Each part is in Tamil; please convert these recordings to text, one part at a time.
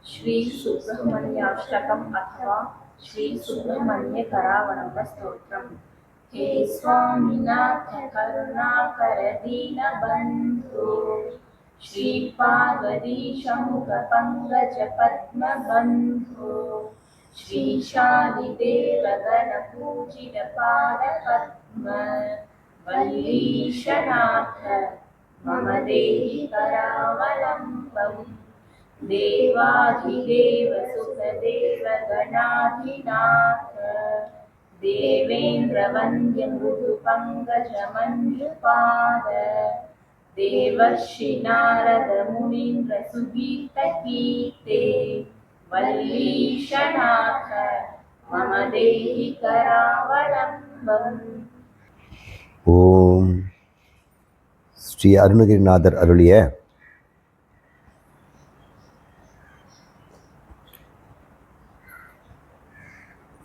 श्री सुब्रह्मण्याष्टकम् अथवा श्री सुब्रह्मण्य करावलंब स्तोत्रम्। हे स्वामिनाथ करुणाकर दीनबन्धु श्री पार्वतीश मुख पंकज पद्म बन्धु श्री शादिदेव गण पूजित पाद पद्म वल्लीशनाथ मम देहि करावलम्बम्। देवाधिदेव सुखदेव गणाधिनाथ देवेन्द्र वन्द्य मृदु पंकज मंजुपाद देवर्षि नारद मुनीन्द्र सुगीत कीर्ते वल्लीशनाथ मम देहि करावलम्बम्। ஓம் ஸ்ரீ அருணகிரிநாதர் அருளிய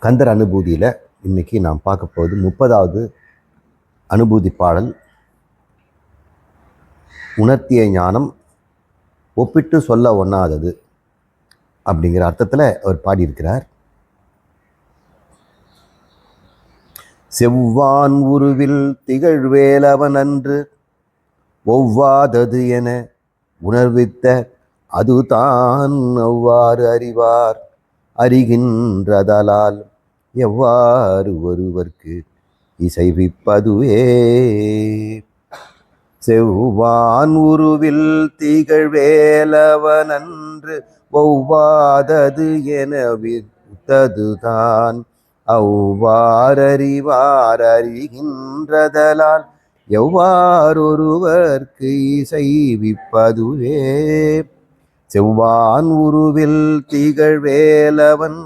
கந்தர் அனுபூதியில் இன்னைக்கு நாம் பார்க்க போகுது 30வது அனுபூதி பாடல். உணர்த்திய ஞானம் ஒப்பிட்டு சொல்ல ஒண்ணாதது அப்படிங்கிற அர்த்தத்தில் அவர் பாடியிருக்கிறார். செவ்வான் உருவில் திகழ்வேலவன் அன்று ஒவ்வாதது என உணர்வித்த அதுதான் அவ்வாறு அறிவார் அறிகின்றதலால் எவ்வாறு ஒருவர்க்கு இசைவிப்பதுவே. செவ்வான் உருவில் திகழ்வேலவன் அன்று ஒவ்வாதது என வித்ததுதான் அவ்வாறறிவார் அறிகின்றதலால் எவ்வாறொருவர்க்கு இசைவிப்பதுவே. செவ்வான் உருவில் திகழ்வேலவன்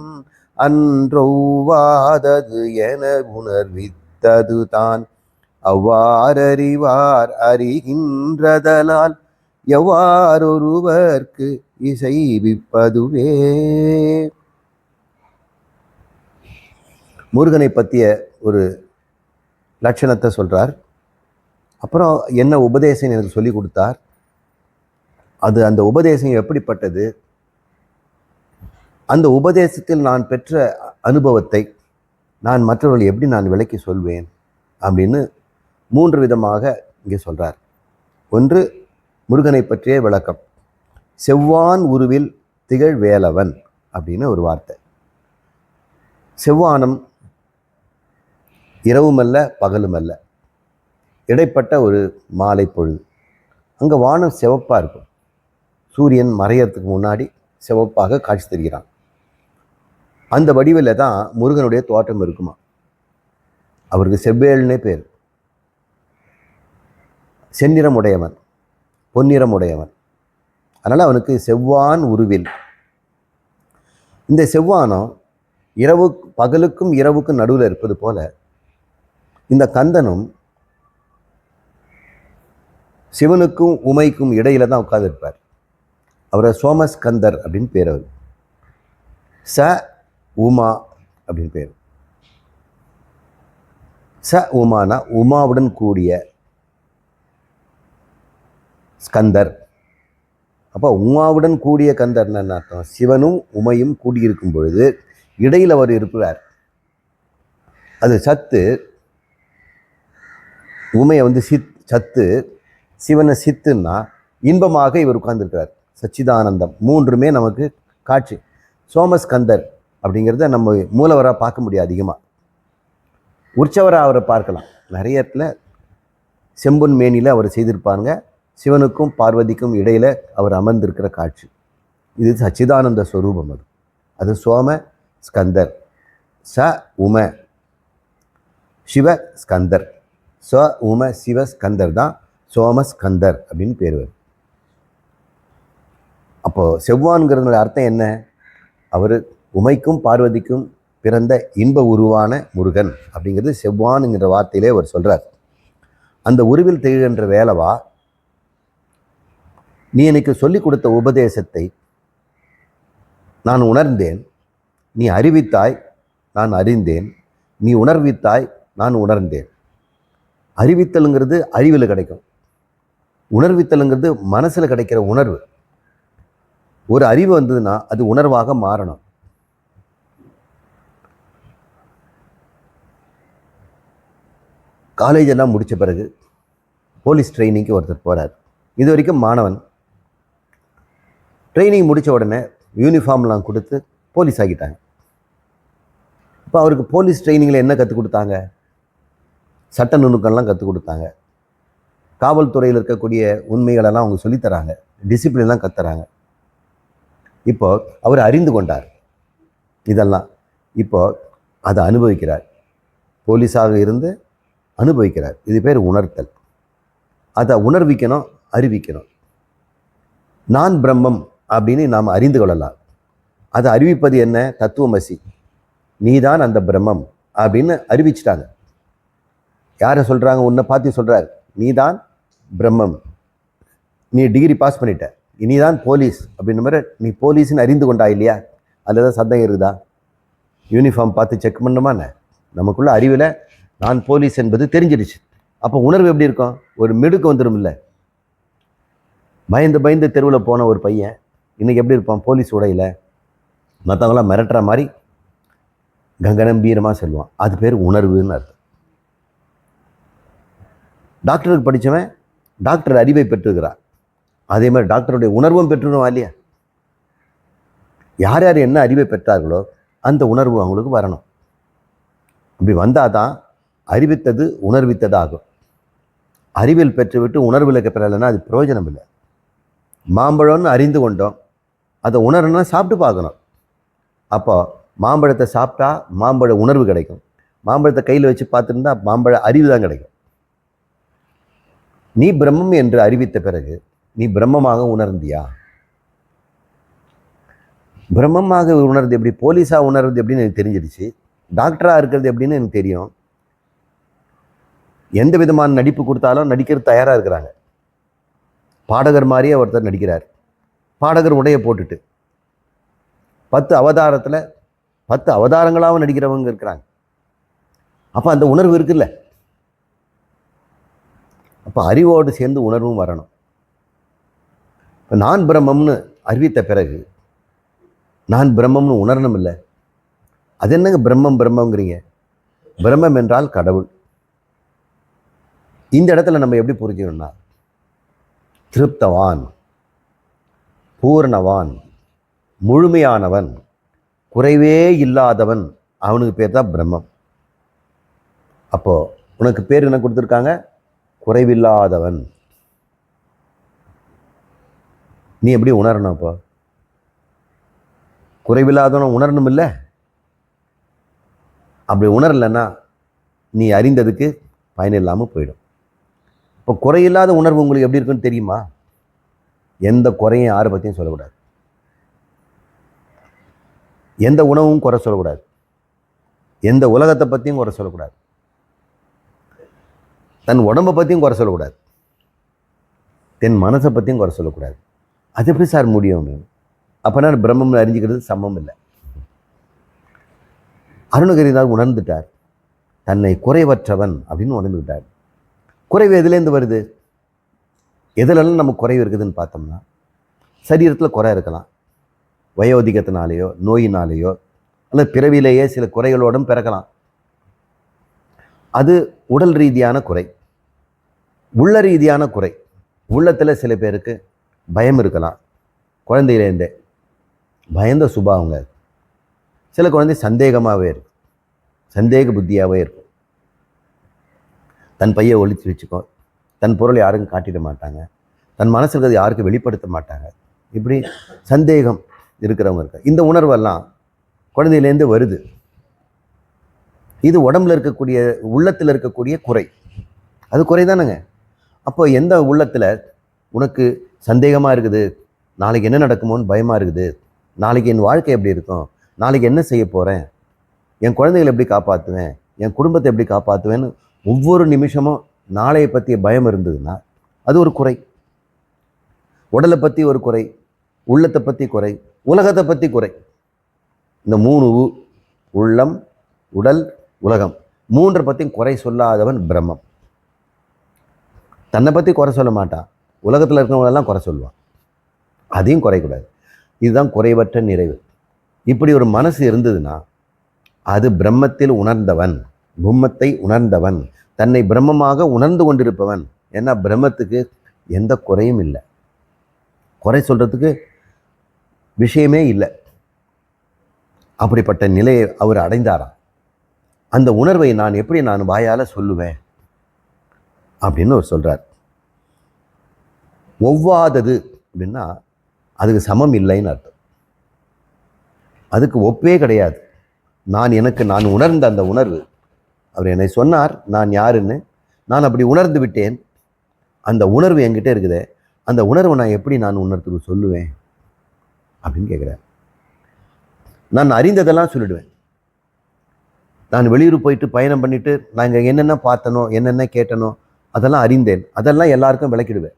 அன்றொவ்வாதது என உணர்வித்ததுதான் அவ்வாறறிவார் அறிகின்றதலால் எவ்வாறொருவர்க்கு இசைவிப்பதுவே. முருகனை பற்றிய ஒரு லட்சணத்தை சொல்கிறார். அப்புறம் என்ன உபதேசம் எனக்கு சொல்லி கொடுத்தார், அது அந்த உபதேசம் எப்படிப்பட்டது, அந்த உபதேசத்தில் நான் பெற்ற அனுபவத்தை நான் மற்றவர்கள் எப்படி நான் விளக்கி சொல்வேன் அப்படின்னு 3 விதமாக இங்கே சொல்கிறார். ஒன்று, முருகனை பற்றிய விளக்கம். செவ்வான் உருவில் திகழ் வேலவன் அப்படின்னு ஒரு வார்த்தை. செவ்வானம் இரவுமல்ல பகலுமல்ல, இடைப்பட்ட ஒரு மாலை பொழுது. அங்கே வானம் சிவப்பாக இருக்கும். சூரியன் மறையறதுக்கு முன்னாடி சிவப்பாக காட்சி தருகிறான். அந்த வடிவில் தான் முருகனுடைய தோற்றம் இருக்குமா. அவருக்கு செவ்வேல்னே பேர். செந்நிறம் உடையவன், பொன்னிறம் உடையவன். அதனால் அவனுக்கு செவ்வான் உருவில். இந்த செவ்வானம் பகலுக்கும் இரவுக்கும் நடுவில் இருப்பது போல இந்த கந்தனும் சிவனுக்கும் உமைக்கும் இடையில தான் உட்கார்ந்துருப்பார். அவரை சோமஸ்கந்தர் அப்படின்னு பேர். அவர் ச உமா அப்படின்னு பேர். ச உமானா உமாவுடன் கூடிய ஸ்கந்தர். அப்போ உமாவுடன் கூடிய கந்தர்னு என்ன அர்த்தம்? சிவனும் உமையும் கூடியிருக்கும் பொழுது இடையில் அவர் இருப்பார். அது சத்து. உமையை சத்து, சிவனை சித்துன்னா இன்பமாக இவர் உட்கார்ந்துருக்கிறார். சச்சிதானந்தம். 3மே நமக்கு காட்சி. சோமஸ்கந்தர் அப்படிங்கிறத நம்ம மூலவராக பார்க்க முடியாது. அதிகமாக உற்சவராக அவரை பார்க்கலாம். நிறைய இடத்துல செம்பொன் மேனியில் அவர் செய்திருப்பாங்க. சிவனுக்கும் பார்வதிக்கும் இடையில் அவர் அமர்ந்திருக்கிற காட்சி. இது சச்சிதானந்த ஸ்வரூபம். அது சோம ஸ்கந்தர். ச உம சிவ ஸ்கந்தர். ச உம சிவ ஸ்கந்தர் தான் சோமஸ்கந்தர் அப்படின்னு பேர் வருது. அப்போது செவ்வான்கிறதுனுடைய அர்த்தம் என்ன? அவர் உமைக்கும் பார்வதிக்கும் பிறந்த இன்ப உருவான முருகன் அப்படிங்கிறது செவ்வானுங்கிற வார்த்தையிலே அவர் சொல்கிறார். அந்த உருவில் திகழ்கின்ற வேலவா, நீ எனக்கு சொல்லிக் கொடுத்த உபதேசத்தை நான் உணர்ந்தேன். நீ அறிவித்தாய், நான் அறிந்தேன். நீ உணர்வித்தாய், நான் உணர்ந்தேன். அறிவித்தலுங்கிறது அறிவில் கிடைக்கும். உணர்வித்தலுங்கிறது மனசில் கிடைக்கிற உணர்வு. ஒரு அறிவு வந்ததுன்னா அது உணர்வாக மாறணும். காலேஜ் எல்லாம் முடித்த பிறகு போலீஸ் ட்ரைனிங்க்கு ஒருத்தர் போகிறார். இது வரைக்கும் மாணவன். ட்ரைனிங் முடித்த உடனே யூனிஃபார்ம்லாம் கொடுத்து போலீஸ் ஆகிட்டாங்க. இப்போ அவருக்கு போலீஸ் ட்ரைனிங்கில் என்ன கற்றுக் கொடுத்தாங்க? சட்ட நுணுக்கம்லாம் கற்றுக் கொடுத்தாங்க. காவல்துறையில் இருக்கக்கூடிய உண்மைகளெல்லாம் அவங்க சொல்லித்தராங்க. டிசிப்ளின்லாம் கற்றுறாங்க. இப்போ அவர் அறிந்து கொண்டார் இதெல்லாம். இப்போ அதை அனுபவிக்கிறார். போலீஸாக இருந்து அனுபவிக்கிறார். இது பேர் உணர்த்தல். அதை உணர்விக்கணும், அறிவிக்கணும். நான் பிரம்மம் அப்படின்னு நாம் அறிந்து கொள்ளலாம். அதை அறிவிப்பது என்ன? தத்துவமசி, நீதான் அந்த பிரம்மம் அப்படின்னு அறிவிச்சிட்டாங்க. யாரை சொல்கிறாங்க? உன்னை பார்த்து சொல்கிறார், நீதான் பிரம்மம், நீ டிகிரி பாஸ் பண்ணிட்ட, இனிதான் போலீஸ் அப்படின்ற மாதிரி நீ போலீஸ்ன்னு அறிந்து கொண்டா இல்லையா? அதில் தான் சந்தேகம் இருக்குதா? யூனிஃபார்ம் பார்த்து செக் பண்ணணுமாண்ணே? நமக்குள்ள அறிவில் நான் போலீஸ் என்பது தெரிஞ்சிடுச்சு. அப்போ உணர்வு எப்படி இருக்கும்? ஒரு மிடுக்கு வந்துடும். இல்லை, பயந்து பயந்து தெருவில் போன ஒரு பையன் இன்றைக்கி எப்படி இருப்பான்? போலீஸ் உடையில் மற்றவங்களாம் மிரட்டுற மாதிரி கங்கனம்பீரமாக செல்வான். அது பேர் உணர்வுன்னு அர்த்தம். டாக்டருக்கு படித்தவன் டாக்டர் அறிவை பெற்றுக்கிறார். அதே மாதிரி டாக்டருடைய உணர்வும் பெற்றுடுவா இல்லையா? யார் யார் என்ன அறிவை பெற்றார்களோ அந்த உணர்வு அவங்களுக்கு வரணும். அப்படி வந்தால் தான் அறிவித்தது உணர்வித்தது ஆகும். அறிவில் பெற்றுவிட்டு உணர்வில் பெறலைன்னா அது பிரயோஜனம் இல்லை. மாம்பழம்னு அறிந்து கொண்டோம், அதை உணரணும்னா சாப்பிட்டு பார்க்கணும். அப்போ மாம்பழத்தை சாப்பிட்டா மாம்பழ உணர்வு கிடைக்கும். மாம்பழத்தை கையில் வச்சு பார்த்துருந்தா மாம்பழ அறிவு தான் கிடைக்கும். நீ பிரம்மம் என்று அறிவித்த பிறகு நீ பிரம்மமாக உணர்ந்தியா? பிரம்மமாக உணர்றது எப்படி? போலீஸாக உணர்றது எப்படின்னு எனக்கு தெரிஞ்சிடுச்சு. டாக்டராக இருக்கிறது எப்படின்னு எனக்கு தெரியும். எந்த விதமான நடிப்பு கொடுத்தாலும் நடிக்கிறது தயாராக இருக்கிறாங்க. பாடகர் மாதிரியே ஒருத்தர் நடிக்கிறார். பாடகர் உடைய போட்டுட்டு 10 அவதாரத்தில் 10 அவதாரங்களாகவும் நடிக்கிறவங்க இருக்கிறாங்க. அப்போ அந்த உணர்வு இருக்குல்ல. அப்போ அறிவோடு சேர்ந்து உணர்வும் வரணும். இப்போ நான் பிரம்மம்னு அறிவித்த பிறகு நான் பிரம்மம்னு உணரணும் இல்லை. அது என்னங்க பிரம்மம் பிரம்மங்கிறீங்க? பிரம்மம் என்றால் கடவுள். இந்த இடத்துல நம்ம எப்படி புரிஞ்சுக்கணும்னா, திருப்தவான், பூர்ணவான், முழுமையானவன், குறைவே இல்லாதவன், அவனுக்கு பேர் தான் பிரம்மம். அப்போ உனக்கு பேர் என்ன கொடுத்துருக்காங்க? குறைவில்லாதவன். நீ எப்படி உணரணும்? அப்போ குறைவில்லாதவனை உணரணும் இல்லை? அப்படி உணரலைன்னா நீ அறிந்ததுக்கு பயன் இல்லாமல் போயிடும். இப்போ குறையில்லாத உணர்வு உங்களுக்கு எப்படி இருக்குன்னு தெரியுமா? எந்த குறையும் யாரை பற்றியும் சொல்லக்கூடாது. எந்த உணவும் குறை சொல்லக்கூடாது. எந்த உலகத்தை பற்றியும் குறை சொல்லக்கூடாது. தன் உடம்பை பற்றியும் குறை சொல்லக்கூடாது. தென் மனசை பற்றியும் குறை சொல்லக்கூடாது. அது எப்படி சார் முடியும்? அப்போ நான் பிரம்மம் அறிஞ்சிக்கிறது சமம் இல்லை. அருணகிரிநாதர் உணர்ந்துட்டார், தன்னை குறைவற்றவன் அப்படின்னு உணர்ந்துக்கிட்டார். குறைவு எதுலேருந்து வருது? எதுலெல்லாம் நமக்கு குறைவு இருக்குதுன்னு பார்த்தோம்னா, சரீரத்தில் குறை இருக்கலாம். வயோதிகத்தினாலேயோ நோயினாலேயோ அல்லது பிறவிலேயே சில குறைகளோடும் பிறக்கலாம். அது உடல் ரீதியான குறை. உள்ள ரீதியான குறை, உள்ளத்தில் சில பேருக்கு பயம் இருக்கலாம். குழந்தையிலேருந்தே பயந்த சுபாவங்க. சில குழந்தை சந்தேகமாகவே இருக்கும், சந்தேக புத்தியாகவே இருக்கும். தன் பையை ஒழித்து வச்சுக்கோ, தன் பொருளை யாருக்கும் காட்டிட மாட்டாங்க, தன் மனசு இருக்கிறது யாருக்கும் வெளிப்படுத்த மாட்டாங்க. இப்படி சந்தேகம் இருக்கிறவங்க இருக்க. இந்த உணர்வெல்லாம் குழந்தையிலேருந்து வருது. இது உடம்புல இருக்கக்கூடிய, உள்ளத்தில் இருக்கக்கூடிய குறை. அது குறை தானேங்க. அப்போ எந்த உள்ளத்தில் உனக்கு சந்தேகமாக இருக்குது, நாளைக்கு என்ன நடக்குமோன்னு பயமாக இருக்குது, நாளைக்கு என் வாழ்க்கை எப்படி இருக்கும், நாளைக்கு என்ன செய்ய போகிறேன், என் குழந்தைகளை எப்படி காப்பாற்றுவேன், என் குடும்பத்தை எப்படி காப்பாற்றுவேன்னு ஒவ்வொரு நிமிஷமும் நாளையை பற்றிய பயம் இருந்ததுன்னா அது ஒரு குறை. உடலை பற்றி ஒரு குறை, உள்ளத்தை பற்றி குறை, உலகத்தை பற்றி குறை. இந்த 3 உள்ளம், உடல், உலகம், 3 பற்றியும் குறை சொல்லாதவன் பிரம்மம். தன்னை பற்றி குறை சொல்ல மாட்டான், உலகத்தில் இருக்கிறவங்களெல்லாம் குறை சொல்லுவான். அதையும் குறைக்கூடாது. இதுதான் குறைவற்ற நிறைவு. இப்படி ஒரு மனசு இருந்ததுன்னா அது பிரம்மத்தில் உணர்ந்தவன், பிரம்மத்தை உணர்ந்தவன், தன்னை பிரம்மமாக உணர்ந்து கொண்டிருப்பவன். ஏன்னா பிரம்மத்துக்கு எந்த குறையும் இல்லை, குறை சொல்றதுக்கு விஷயமே இல்லை. அப்படிப்பட்ட நிலையை அவர் அடைந்தாராம். அந்த உணர்வை நான் எப்படி வாயால் சொல்லுவேன் அப்படின்னு அவர் சொல்றார். ஒவ்வாதது அப்படின்னா அதுக்கு சமம் இல்லைன்னு அர்த்தம். அதுக்கு ஒப்பே கிடையாது. நான் உணர்ந்த அந்த உணர்வு, அவர் என்னை சொன்னார் நான் யாருன்னு, நான் அப்படி உணர்ந்து விட்டேன். அந்த உணர்வு என்கிட்ட இருக்குதே, அந்த உணர்வை நான் எப்படி உணர்த்துக்கு சொல்லுவேன் அப்படின்னு கேட்குறார். நான் அறிந்ததெல்லாம் சொல்லிடுவேன். நான் வெளியூர் போயிட்டு பயணம் பண்ணிட்டு நான் இங்கே என்னென்ன பார்த்தனோ என்னென்ன கேட்டனோ அதெல்லாம் அறிந்தேன், அதெல்லாம் எல்லாருக்கும் விளக்கிடுவேன்.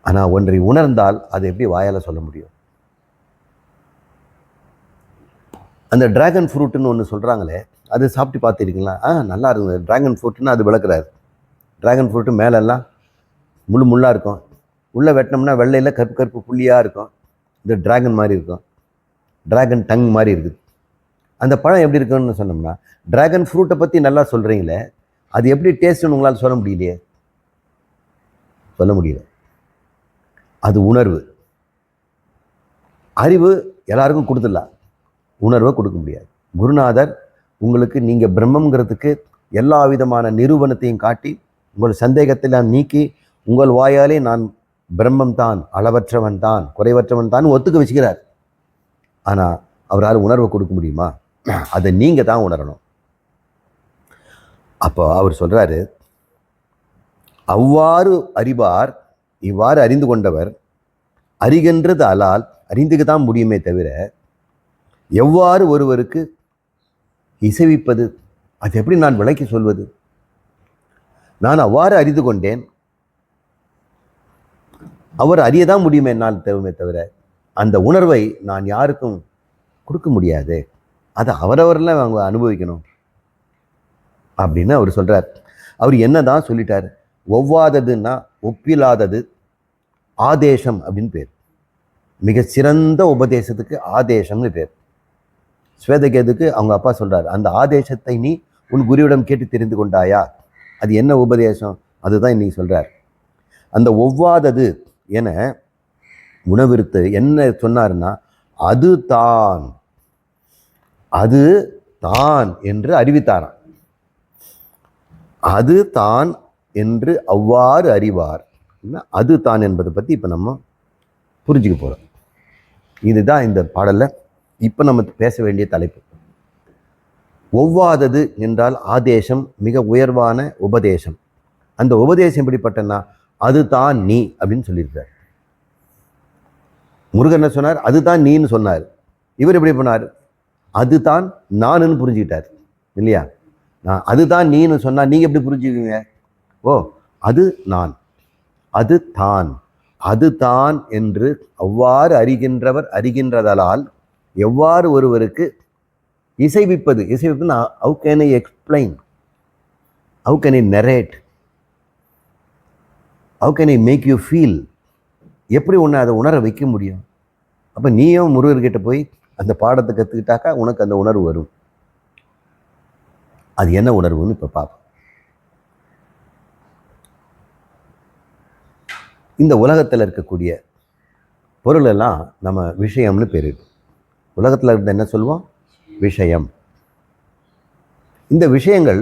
ஆனால் ஒன்றை உணர்ந்தால் அதை எப்படி வாயால் சொல்ல முடியும்? அந்த டிராகன் ஃப்ரூட்டுன்னு ஒன்று சொல்கிறாங்களே, அது சாப்பிட்டு பார்த்துருக்கீங்களா? நல்லா இருக்குது டிராகன் ஃப்ரூட்டுன்னு அது விளக்குறாரு. டிராகன் ஃப்ரூட்டு மேலெல்லாம் முள்ளாக இருக்கும், உள்ளே வெட்டினோம்னா வெள்ளையில் கருப்பு கருப்பு புள்ளியாக இருக்கும். இது டிராகன் மாதிரி இருக்கும், டிராகன் டங் மாதிரி இருக்குது. அந்த பழம் எப்படி இருக்குன்னு சொன்னோம்னா, டிராகன் ஃப்ரூட்டை பற்றி நல்லா சொல்கிறீங்களே, அது எப்படி டேஸ்ட்டுன்னு உங்களால் சொல்ல முடியலையே, சொல்ல முடியல. அது உணர்வு. அறிவு எல்லாருக்கும் கொடுத்துடலாம், உணர்வை கொடுக்க முடியாது. குருநாதர் உங்களுக்கு நீங்கள் பிரம்மங்கிறதுக்கு எல்லா விதமான நிரூபணத்தையும் காட்டி உங்கள் சந்தேகத்தை நீக்கி உங்கள் வாயாலே நான் பிரம்மம் தான், அளவற்றவன் தான், குறைவற்றவன் தான் ஒத்துக்க வச்சுக்கிறார். ஆனால் அவரால் உணர்வை கொடுக்க முடியுமா? அதை நீங்கள் தான் உணரணும். அப்போ அவர் சொல்கிறாரு, அவ்வாறு அறிவார், இவ்வாறு அறிந்து கொண்டவர் அறிகின்றது அலால், அறிந்துக்கு தான் முடியுமே தவிர எவ்வாறு ஒருவருக்கு இசைவிப்பது, அது எப்படி நான் விளக்கி சொல்வது? நான் அவ்வாறு அறிந்து கொண்டேன், அவர் அறியதான் முடியுமே என்னால் தவிர அந்த உணர்வை நான் யாருக்கும் கொடுக்க முடியாது. அதை அவரவரெல்லாம் அவங்க அனுபவிக்கணும் அப்படின்னு அவர் சொல்கிறார். அவர் என்ன தான் சொல்லிட்டார்? ஒவ்வாததுன்னா ஒப்பில்லாதது, ஆதேசம் அப்படின்னு பேர். மிக சிறந்த உபதேசத்துக்கு ஆதேசம்னு பேர். ஸ்வேதகேதுக்கு அவங்க அப்பா சொல்கிறார், அந்த ஆதேசத்தை நீ உன் குருவிடம் கேட்டு தெரிந்து கொண்டாயா? அது என்ன உபதேசம்? அதுதான் இன்னைக்கு சொல்கிறார். அந்த ஒவ்வாதது என உணவிருத்து என்ன சொன்னார்னா, அது தான், அது தான் என்று அறிவித்தாராம். அது தான் என்று அவ்வாறு அறிவார். அது தான் என்பதை பற்றி இப்போ நம்ம புரிஞ்சுக்க போகிறோம். இதுதான் இந்த பாடலில் இப்போ நம்ம பேச வேண்டிய தலைப்பு. ஒவ்வாதது என்றால் ஆதேசம், மிக உயர்வான உபதேசம். அந்த உபதேசம் எப்படிப்பட்டனா, அதுதான் நீ அப்படின்னு சொல்லியிருக்கார். முருகன் என்ன சொன்னார்? அதுதான் நீன்னு சொன்னார். இவர் எப்படி பண்ணார்? அதுதான் நானுன்னு புரிஞ்சுக்கிட்டார் இல்லையா? நான் அதுதான் நீன்னு சொன்னால் நீங்கள் எப்படி புரிஞ்சுக்குவீங்க? ஓ, அது நான், அது தான், அது தான் என்று அவ்வாறு அறிகின்றவர் அறிகின்றதால் எவ்வாறு ஒருவருக்கு இசைவிப்பது, இசைவிப்புன்னா how can I explain, how can I narrate, how can I make you feel, எப்படி உன்னை அதை உணர வைக்க முடியும்? அப்போ நீயும் முருகர்கிட்ட போய் அந்த பாடத்தை கற்றுக்கிட்டாக்கா உனக்கு அந்த உணர்வு வரும். அது என்ன உணர்வுன்னு இப்போ பார்ப்போம். இந்த உலகத்தில் இருக்கக்கூடிய பொருளெல்லாம் நம்ம விஷயம்னு பேர். உலகத்தில் இருந்த என்ன சொல்லுவோம்? விஷயம். இந்த விஷயங்கள்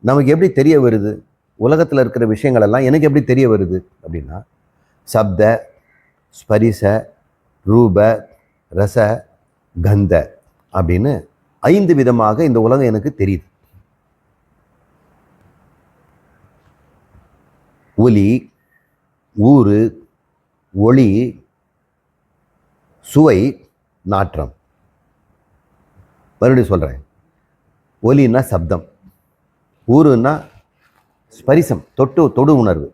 நமக்கு எப்படி தெரிய வருது? உலகத்தில் இருக்கிற விஷயங்கள் எல்லாம் எனக்கு எப்படி தெரிய வருது அப்படின்னா, சப்த, ஸ்பரிச, ரூப, ரச, கந்த அப்படின்னு 5 விதமாக இந்த உலகம் எனக்கு தெரியுது. ஒலி, ஊறு, ஒளி, சுவை, நாற்றம். மறுபடியும் சொல்கிறேன். ஒலின்னா சப்தம், ஊறுன்னா ஸ்பரிசம், தொடு உணர்வு,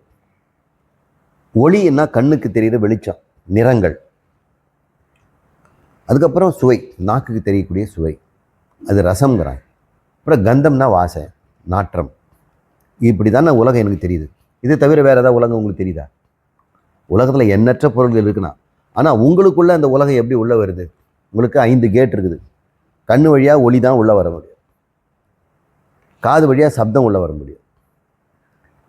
ஒளின்னா கண்ணுக்கு தெரிகிற வெளிச்சம், நிறங்கள், அதுக்கப்புறம் சுவை, நாக்குக்கு தெரியக்கூடிய சுவை, அது ரசம்ங்கிறாங்க. அப்புறம் கந்தம்னா வாசை, நாற்றம். இப்படி தானே உலகம் எனக்கு தெரியுது. இது தவிர வேறு ஏதாவது உலகம் உங்களுக்கு தெரியுதா? உலகத்தில் எண்ணற்ற பொருள்கள் இருக்குன்னா ஆனால் உங்களுக்குள்ள அந்த உலகம் எப்படி உள்ளே வருது? உங்களுக்கு 5 கேட் இருக்குது. கண்ணு வழியாக ஒளி தான் உள்ளே வர முடியும், காது வழியாக சப்தம் உள்ளே வர முடியும்.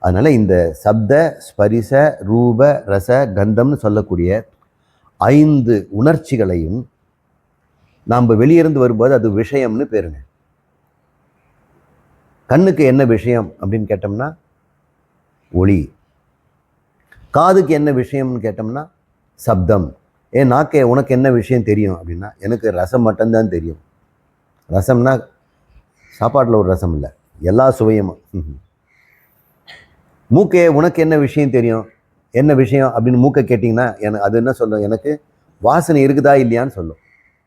அதனால் இந்த சப்த ஸ்பரிச ரூப ரச கந்தம்னு சொல்லக்கூடிய 5 உணர்ச்சிகளையும் நாம் வெளியிருந்து வரும்போது அது விஷயம்னு பேருங்க. கண்ணுக்கு என்ன விஷயம் அப்படின்னு கேட்டோம்னா ஒளி. காதுக்கு என்ன விஷயம்னு கேட்டோம்னா சப்தம். நாக்கே உனக்கு என்ன விஷயம் தெரியும் அப்படின்னா எனக்கு ரசம் மட்டும்தான் தெரியும். ரசம்னா சாப்பாட்டில் ஒரு ரசம் இல்லை, எல்லா சுவையும். மூக்கே உனக்கு என்ன விஷயம் தெரியும்? என்ன விஷயம் அப்படின்னு மூக்கை கேட்டிங்கன்னா எனக்கு அது என்ன சொல்லும்? எனக்கு வாசனை இருக்குதா இல்லையான்னு சொல்லும்.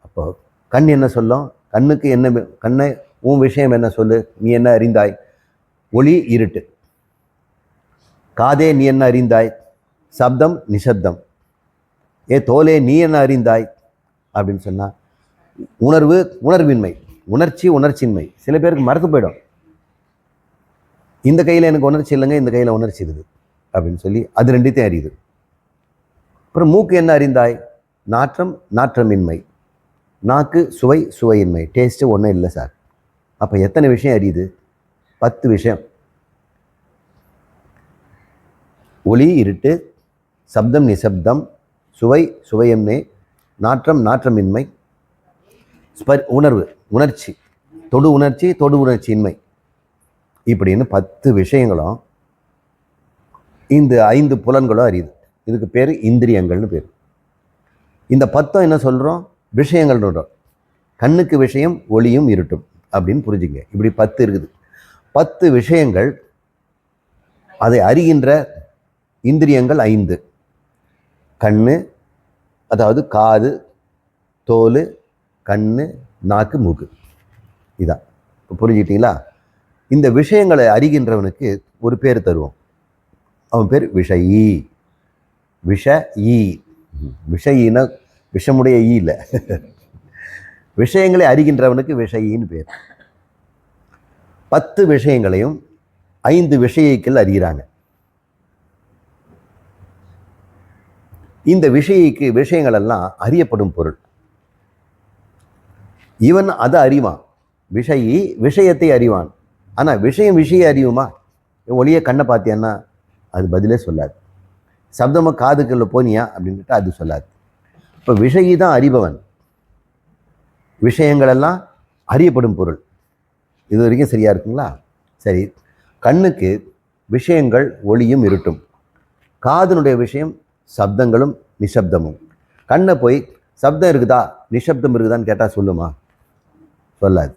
அப்போ கண் என்ன சொல்லும்? கண்ணுக்கு என்ன கண்ணை உன் விஷயம் என்ன சொல்லு? நீ என்ன அறிந்தாய்? ஒளி இருட்டு. காதே நீ என்ன அறிந்தாய்? சப்தம் நிசப்தம். தோலே நீ என்ன அறிந்தாய் அப்படின்னு சொன்னால் உணர்வு உணர்வின்மை, உணர்ச்சி உணர்ச்சியின்மை. சில பேருக்கு மறந்து போயிடும், இந்த கையில் எனக்கு உணர்ச்சி இல்லைங்க, இந்த கையில் உணர்ச்சி இருக்குது அப்படின்னு சொல்லி அது ரெண்டுத்தையும் அறியுது. அப்புறம் மூக்கு என்ன அறிந்தாய்? நாற்றம் நாற்றமின்மை, நாக்கு சுவை சுவையின்மை, டேஸ்ட்டு ஒன்றும் இல்லை சார். அப்போ எத்தனை விஷயம் அறியுது? 10 விஷயம். ஒளி இருட்டு, சப்தம் நிசப்தம், சுவை சுவையின்மை, நாற்றம் நாற்றமின்மை, உணர்வு உணர்ச்சி, தொடு உணர்ச்சி தொடு உணர்ச்சியின்மை, இப்படின்னு 10 விஷயங்களும் இந்த 5 புலன்களும் அறியுது. இதுக்கு பேர் இந்திரியங்கள்னு பேர். இந்த 10 என்ன சொல்கிறோம்? விஷயங்கள் சொல்கிறோம். கண்ணுக்கு விஷயம் ஒளியும் இருட்டும் அப்படின்னு புரிஞ்சுங்க. இப்படி 10 இருக்குது. 10 விஷயங்கள், அதை அறிகின்ற இந்திரியங்கள் 5. கண்ணு, அதாவது காது, தோல், கண்ணு, நாக்கு, மூக்கு. இதான் இப்போ புரிஞ்சுக்கிட்டீங்களா? இந்த விஷயங்களை அறிகின்றவனுக்கு ஒரு பேர் தருவோம். அவன் பேர் விஷயி. விஷயின்னா விஷமுடைய ஈ இல்லை, விஷயங்களை அறிகின்றவனுக்கு விஷயின்னு பேர். 10 விஷயங்களையும் 5 விஷயிகள் அறிகிறாங்க. இந்த விஷயங்கள் எல்லாம் அறியப்படும் பொருள். இவன் அதை அறிவான், விஷயி விஷயத்தை அறிவான். ஆனால் விஷயம் அறியுமா? ஒளிய கண்ணை பார்த்தியான்னா அது பதிலே சொல்லாது. சப்தமாக காதுக்குள்ள போனியா அப்படின்ட்டு அது சொல்லாது. இப்போ விஷயி தான் அறிபவன், விஷயங்களெல்லாம் அறியப்படும் பொருள். இது வரைக்கும் சரியா இருக்குங்களா? சரி. கண்ணுக்கு விஷயங்கள் ஒளியும் இருட்டும், காதனுடைய விஷயம் சப்தங்களும் நிசப்தமும். கண்ணை போய் சப்தம் இருக்குதா நிசப்தம் இருக்குதான்னு கேட்டால் சொல்லுமா? சொல்லாது.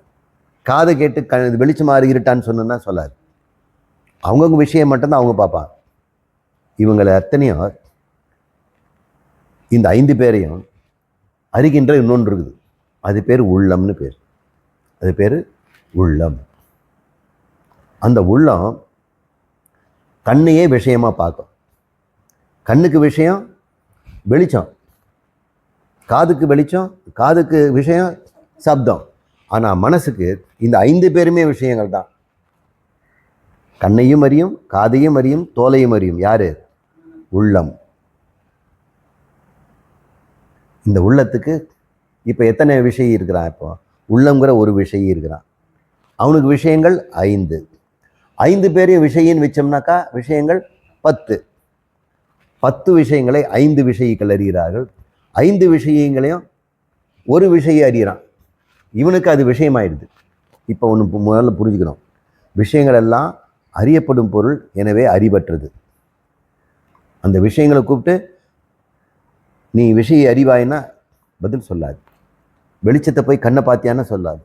காதை கேட்டு வெளிச்சமாக இருட்டான்னு சொன்னா சொல்லாது. அவங்கவுங்க விஷயம் மட்டும்தான் அவங்க பார்ப்பாங்க. இவங்களை அத்தனையும் இந்த 5 பேரையும் அறிகின்ற இன்னொன்று இருக்குது. அது பேர் உள்ளம்னு பேர். அது பேர் உள்ளம். அந்த உள்ளம் கண்ணையே விஷயமா பார்க்கும். கண்ணுக்கு விஷயம் வெளிச்சம், காதுக்கு வெளிச்சம், காதுக்கு விஷயம் சப்தம். ஆனால் மனசுக்கு இந்த 5 பேருமே விஷயங்கள் தான். கண்ணையும் அறியும், காதையும் அறியும், தோலையும் அறியும். யாரு? உள்ளம். இந்த உள்ளத்துக்கு இப்போ எத்தனை விஷயம் இருக்கிறான்? இப்போ உள்ளங்கிற ஒரு விஷயம் இருக்கிறான். அவனுக்கு விஷயங்கள் 5. 5 பேரையும் விஷயின்னு வச்சோம்னாக்கா விஷயங்கள் 10. 10 விஷயங்களை 5 விஷயிகள் அறிகிறார்கள். 5 விஷயங்களையும் ஒரு விஷயம் அறிகிறான். இவனுக்கு அது விஷயமாயிடுது. இப்போ ஒன்று முதல்ல புரிஞ்சுக்கணும். விஷயங்கள் எல்லாம் அறியப்படும் பொருள், எனவே அறிவற்றது. அந்த விஷயங்களை கூப்பிட்டு நீ விஷய அறிவாயின்னா பதில் சொல்லாது. வெளிச்சத்தை போய் கண்ணை பார்த்தியான்னு சொல்லாது.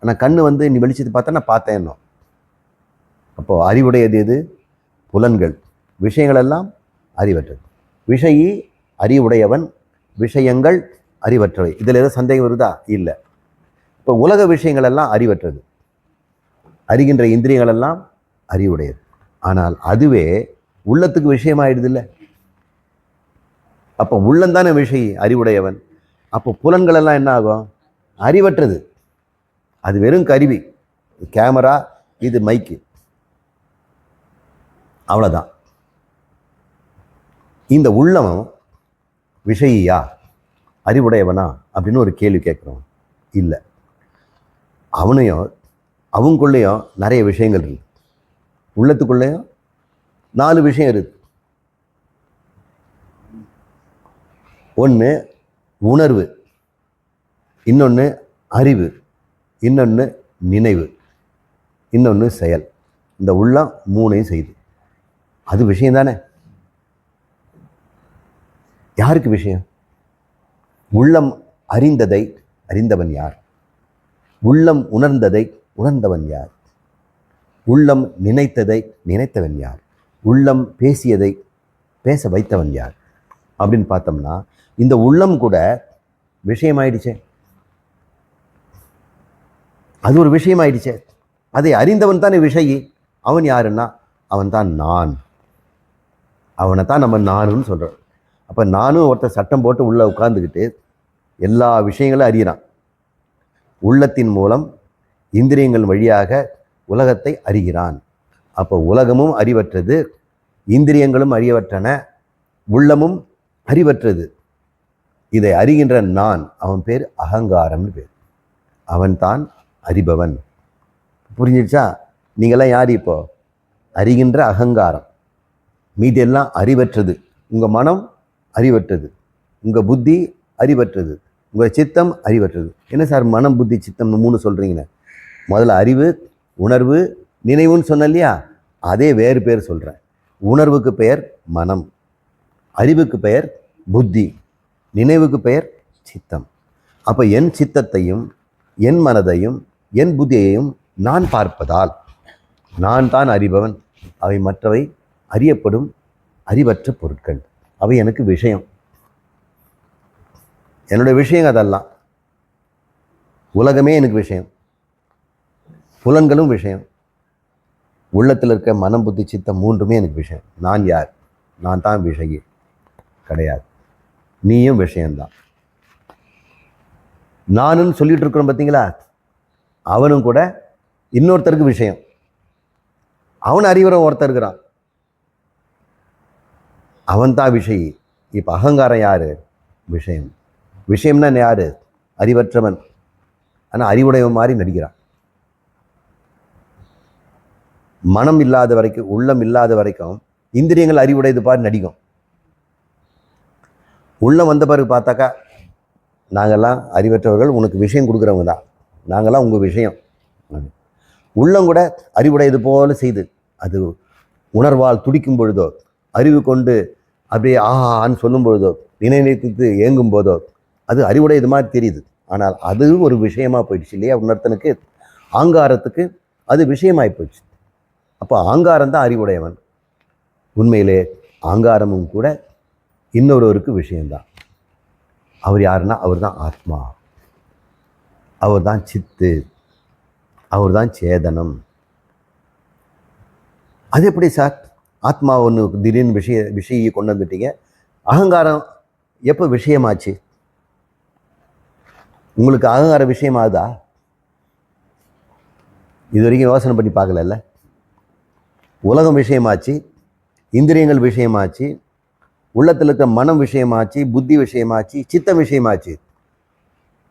ஆனால் கண்ணு நீ வெளிச்சத்தை பார்த்தா நான் பார்த்தேன்னோ. அப்போது அறிவுடையது எது? புலன்கள். விஷயங்களெல்லாம் அறிவற்றது. விஷயி அறிவுடையவன், விஷயங்கள் அறிவற்றவை. இதில் ஏதோ சந்தேகம் வருதா? இல்லை. இப்போ உலக விஷயங்கள் எல்லாம் அறிவற்றது, அறிகின்ற இந்திரியங்கள் எல்லாம் அறிவுடையது. ஆனால் அதுவே உள்ளத்துக்கு விஷயமாயிடுது இல்லை? அப்போ உள்ளந்தானே விஷயி, அறிவுடையவன். அப்போ புலன்கள் எல்லாம் என்ன ஆகும்? அறிவற்றது. அது வெறும் கருவி. கேமரா, இது மைக்கு, அவ்வளோதான். இந்த உள்ளம் விஷயியா? அறிவுடையவனா அப்படின்னு ஒரு கேள்வி கேட்குறோம். இல்லை, அவனையும் அவங்களுக்குள்ளேயும் நிறைய விஷயங்கள் இருக்கு. உள்ளத்துக்குள்ளேயும் 4 விஷயம் இருக்கு. ஒன்று உணர்வு, இன்னொன்று அறிவு, இன்னொன்று நினைவு, இன்னொன்று செயல். இந்த உள்ளம் 3ஐயும் செய்யுது. அது விஷயம் தானே. யாருக்கு விஷயம்? உள்ளம் அறிந்ததை அறிந்தவன் யார்? உள்ளம் உணர்ந்ததை உணர்ந்தவன் யார்? உள்ளம் நினைத்ததை நினைத்தவன் யார்? உள்ளம் பேசியதை பேச வைத்தவன் யார்? அப்படின்னு பார்த்தோம்னா இந்த உள்ளம் கூட விஷயமாயிடுச்சே. அது ஒரு விஷயமாயிடுச்சே. அதை அறிந்தவன் தானே விஷயி. அவன் யாருன்னா அவன் தான் நான். அவனை தான் நம்ம நானுன்னு சொல்கிறோம். அப்போ நானும் ஒருத்தர் சட்டம் போட்டு உள்ளே உட்கார்ந்துக்கிட்டு எல்லா விஷயங்களும் அறிகிறான். உள்ளத்தின் மூலம் இந்திரியங்கள் வழியாக உலகத்தை அறிகிறான். அப்போ உலகமும் அறிவற்றது, இந்திரியங்களும் அறிவற்றன, உள்ளமும் அறிவற்றது. இதை அறிகின்ற நான், அவன் பேர் அகங்காரம்னு பேர். அவன்தான் அறிபவன். புரிஞ்சிடுச்சா? நீங்களாம் யார்? இப்போ அறிகின்ற அகங்காரம். மீதி எல்லாம் அறிவற்றது. உங்கள் மனம் அறிவற்றது, உங்கள் புத்தி அறிவற்றது, உங்கள் சித்தம் அறிவற்றது. என்ன சார் மனம் புத்தி சித்தம்னு 3 சொல்கிறீங்கன்னு? முதல்ல அறிவு, உணர்வு, நினைவுன்னு சொன்ன இல்லையா? அதே வேறு பேர் சொல்கிறேன். உணர்வுக்கு பெயர் மனம், அறிவுக்கு பெயர் புத்தி, நினைவுக்கு பெயர் சித்தம். அப்போ என் சித்தத்தையும் என் மனதையும் என் புத்தியையும் நான் பார்ப்பதால் நான் தான் அறிபவன். அவை மற்றவை அறியப்படும் அறிவற்ற பொருட்கள். அவை எனக்கு விஷயம். என்னுடைய விஷயம் அதெல்லாம். உலகமே எனக்கு விஷயம், புலன்களும் விஷயம், உள்ளத்தில் இருக்க மனம் புத்தி சித்தம் 3மே எனக்கு விஷயம். நான் யார்? நான் தான் விஷயி கிடையாது. நீயும் விஷயம்தான். நானுன்னு சொல்லிட்டு இருக்கிறோம் பார்த்தீங்களா? அவனும் கூட இன்னொருத்தருக்கு விஷயம். அவன் அறிவுரை ஒருத்தர் இருக்கிறான், அவன் தான் விஷயி. இப்போ அகங்காரம் யாரு? விஷயம். விஷயம்னா யாரு? அறிவற்றவன். ஆனால் அறிவுடையவன் மாதிரி நடிக்கிறான். மனம் இல்லாத வரைக்கும், உள்ளம் இல்லாத வரைக்கும் இந்திரியங்கள் அறிவுடையது பாரு நடிக்கும். உள்ளம் வந்த பிறகு பார்த்தாக்கா நாங்கள்லாம் அறிவற்றவர்கள், உனக்கு விஷயம் கொடுக்குறவங்க தான், நாங்கள்லாம் உங்கள் விஷயம். உள்ளம் கூட அறிவுடையது போல செய்து அது உணர்வால் துடிக்கும் பொழுதோ, அறிவு கொண்டு அப்படியே ஆன்னு சொல்லும் பொழுதோ, நினைத்து ஏங்கும் போதோ அது அறிவுடையது மாதிரி தெரியுது. ஆனால் அது ஒரு விஷயமா போயிடுச்சு இல்லையா? உணர்த்தனுக்கு, ஆங்காரத்துக்கு அது விஷயமாகி போயிடுச்சு. அப்போ ஆங்காரம் தான் அறிவுடையவன். உண்மையிலே ஆங்காரமும் கூட இன்னொருவருக்கு விஷயம்தான். அவர் யாருன்னா அவர் தான் ஆத்மா, அவர் தான் சித்து, அவர் தான் சேதனம். அது எப்படி சார்? ஆத்மா ஒன்று திடீர்னு விஷய கொண்டு வந்துட்டீங்க, அகங்காரம் எப்போ விஷயமாச்சு? உங்களுக்கு அகங்கார விஷயமாகுதா? இது வரைக்கும் யோசனை பண்ணி பார்க்கல. உலகம் விஷயமாச்சு, இந்திரியங்கள் விஷயமாச்சு, உள்ளத்தில் இருக்க மனம் விஷயமாச்சு, புத்தி விஷயமாச்சு, சித்தம் விஷயமாச்சு.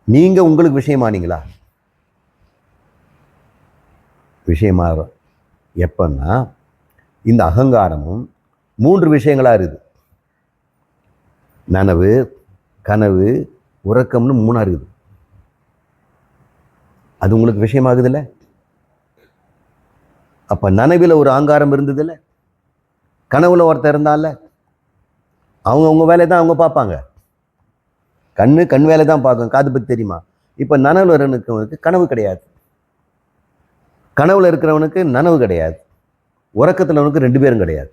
நீங்க உங்களுக்கு விஷயமானீங்களா? விஷயமாக எப்பன்னா இந்த அகங்காரமும் 3 விஷயங்களா இருக்குது. நனவு, கனவு, உறக்கம்னு 3 இருக்குது. அது உங்களுக்கு விஷயமாகுதுல்ல? அப்ப நனவில் ஒரு அகங்காரம் இருந்ததுல்ல, கனவுல ஒருத்தர் இருந்தால, அவங்க வேலையை தான் அவங்க பார்ப்பாங்க. கண் வேலை தான் பார்க்கும், காது பற்றி தெரியுமா? இப்போ நனவுல இருக்கிறவனுக்கு கனவு கிடையாது, கனவுல இருக்கிறவனுக்கு நனவு கிடையாது, உறக்கத்தில் அவனுக்கு 2 பேரும் கிடையாது.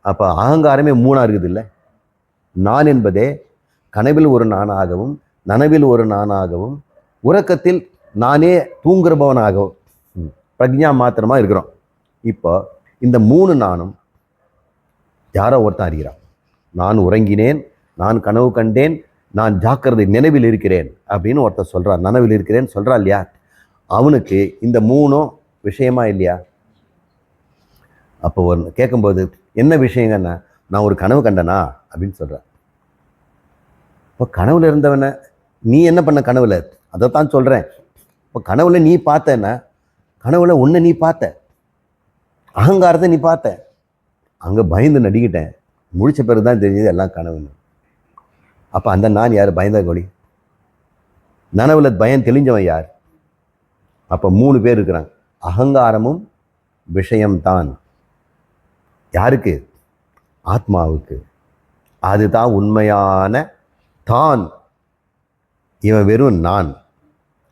அப்போ அகங்காரமே 3 இருக்குது இல்லை? நான் என்பதே கனவில் ஒரு நானாகவும், நனவில் ஒரு நானாகவும், உறக்கத்தில் நானே தூங்குறபவனாகவும் பிரக்ஞா மாத்திரமா இருக்கிறோம். இப்போ இந்த 3 நானும் யாரோ ஒருத்தன் அறிகிறான். நான் உறங்கினேன், நான் கனவு கண்டேன், நான் ஜாக்கிரதை நினைவில் இருக்கிறேன் அப்படின்னு ஒருத்தர் சொல்கிறார். நனவில் இருக்கிறேன்னு சொல்கிறா இல்லையா? அவனுக்கு இந்த 3ம் விஷயமா இல்லையா? அப்போ ஒரு கேட்கும்போது என்ன விஷயங்கன்னா, நான் ஒரு கனவு கண்டனா அப்படின்னு சொல்கிறேன். இப்போ கனவுல இருந்தவனை நீ என்ன பண்ண கனவுல? அதைத்தான் சொல்கிறேன். இப்போ கனவுல நீ பார்த்தேன்னா கனவுல உன்னை நீ பார்த்த, அகங்காரத்தை நீ பார்த்த, அங்கே பயந்து நடிக்கிட்டேன், முடிச்ச பிறகு தான் தெரிஞ்சது எல்லாம் கனவுன்னு. அப்போ அந்த நான் யார்? பயந்த கோழி. நனவுல பயம் தெளிஞ்சவன் யார்? அப்போ 3 பேர் இருக்கிறாங்க. அகங்காரமும் விஷயம்தான். யாருக்கு? ஆத்மாவுக்கு. அதுதான் உண்மையான தான். இவன் வெறும் நான்.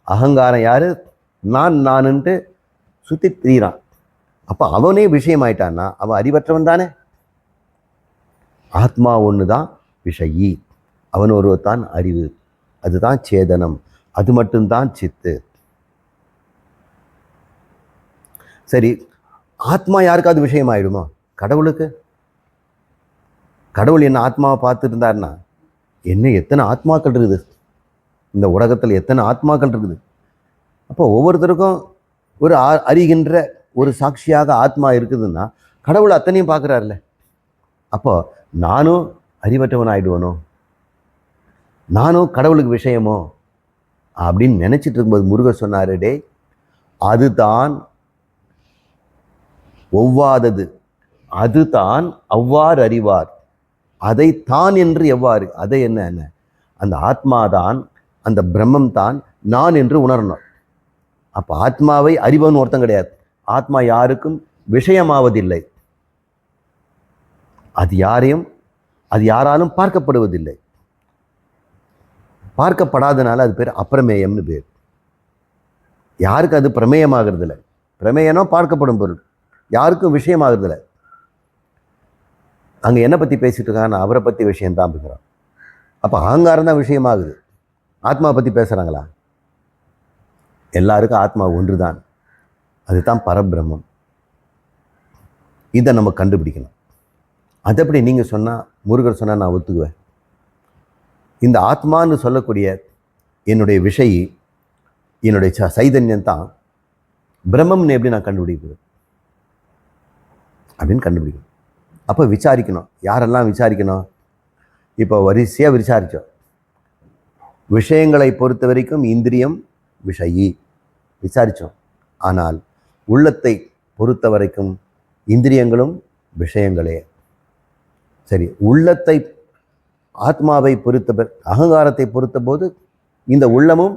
அகங்காரம் யாரு? நான்ன்ட்டு சுற்றி திரிகிறான். அப்போ அவனே விஷயமாயிட்டான்னா அவன் அறிவற்றவன் தானே. ஆத்மா ஒன்று தான் விஷயி, அவன் ஒருவன் அறிவு. அதுதான் சேதனம், அது மட்டும்தான் சித்து. சரி, ஆத்மா யாருக்காவது விஷயம் ஆயிடுமா? கடவுளுக்கு. கடவுள் என்ன ஆத்மாவை பார்த்துட்டு இருந்தாருன்னா, என்ன எத்தனை ஆத்மாக்கள் இருக்குது இந்த உலகத்தில், எத்தனை ஆத்மாக்கள் இருக்குது. அப்போ ஒவ்வொருத்தருக்கும் ஒரு அறிகின்ற ஒரு சாட்சியாக ஆத்மா இருக்குதுன்னா கடவுள் அத்தனையும் பார்க்குறாருல்ல. அப்போ நானும் அறிவற்றவன் ஆயிடுவனோ, நானும் கடவுளுக்கு விஷயமோ அப்படின்னு நினச்சிட்டு இருக்கும்போது முருகர் சொன்னார், டே அதுதான் ஒவ்வாதது, அதுதான் அவ்வாறு அறிவார், அதை தான் என்று எவ்வாறு, அதை என்ன அந்த ஆத்மாதான், அந்த பிரம்மம் தான் நான் என்று உணரணும். அப்போ ஆத்மாவை அறிவன் ஒருத்தம் கிடையாது. ஆத்மா யாருக்கும் விஷயமாவதில்லை. அது யாராலும் பார்க்கப்படுவதில்லை. பார்க்கப்படாதனால அது பேர் அப்பிரமேயம்னு பேர். யாருக்கு அது பிரமேயமாகிறது இல்லை. பிரமேயனோ பார்க்கப்படும் பொருள், யாருக்கும் விஷயமாகிறது இல்லை. அங்கே என்னை பற்றி பேசிட்டு இருக்காங்க, அவரை பற்றி விஷயம்தான் பேசுகிறான். அப்போ அகங்காரம் தான் விஷயமாகுது. ஆத்மா பற்றி பேசுகிறாங்களா? எல்லாருக்கும் ஆத்மா ஒன்று தான், அதுதான் பரபிரம்மம். இதை நம்ம கண்டுபிடிக்கணும். அது எப்படி நீங்கள் சொன்னால், முருகர் சொன்னால் நான் ஒத்துக்குவேன். இந்த ஆத்மான்னு சொல்லக்கூடிய என்னுடைய விஷயி, என்னுடைய சைதன்யம் தான் பிரம்மம்னு எப்படி நான் கண்டுபிடிக்கிறது அப்படின்னு கண்டுபிடிக்கணும். அப்போ விசாரிக்கணும். யாரெல்லாம் விசாரிக்கணும்? இப்போ வரிசையாக விசாரித்தோம். விஷயங்களை பொறுத்த வரைக்கும் இந்திரியம் விஷயி விசாரித்தோம். ஆனால் உள்ளத்தை பொறுத்த வரைக்கும் இந்திரியங்களும் விஷயங்களே. சரி, உள்ளத்தை ஆத்மாவை பொறுத்த அகங்காரத்தை பொறுத்த போது இந்த உள்ளமும்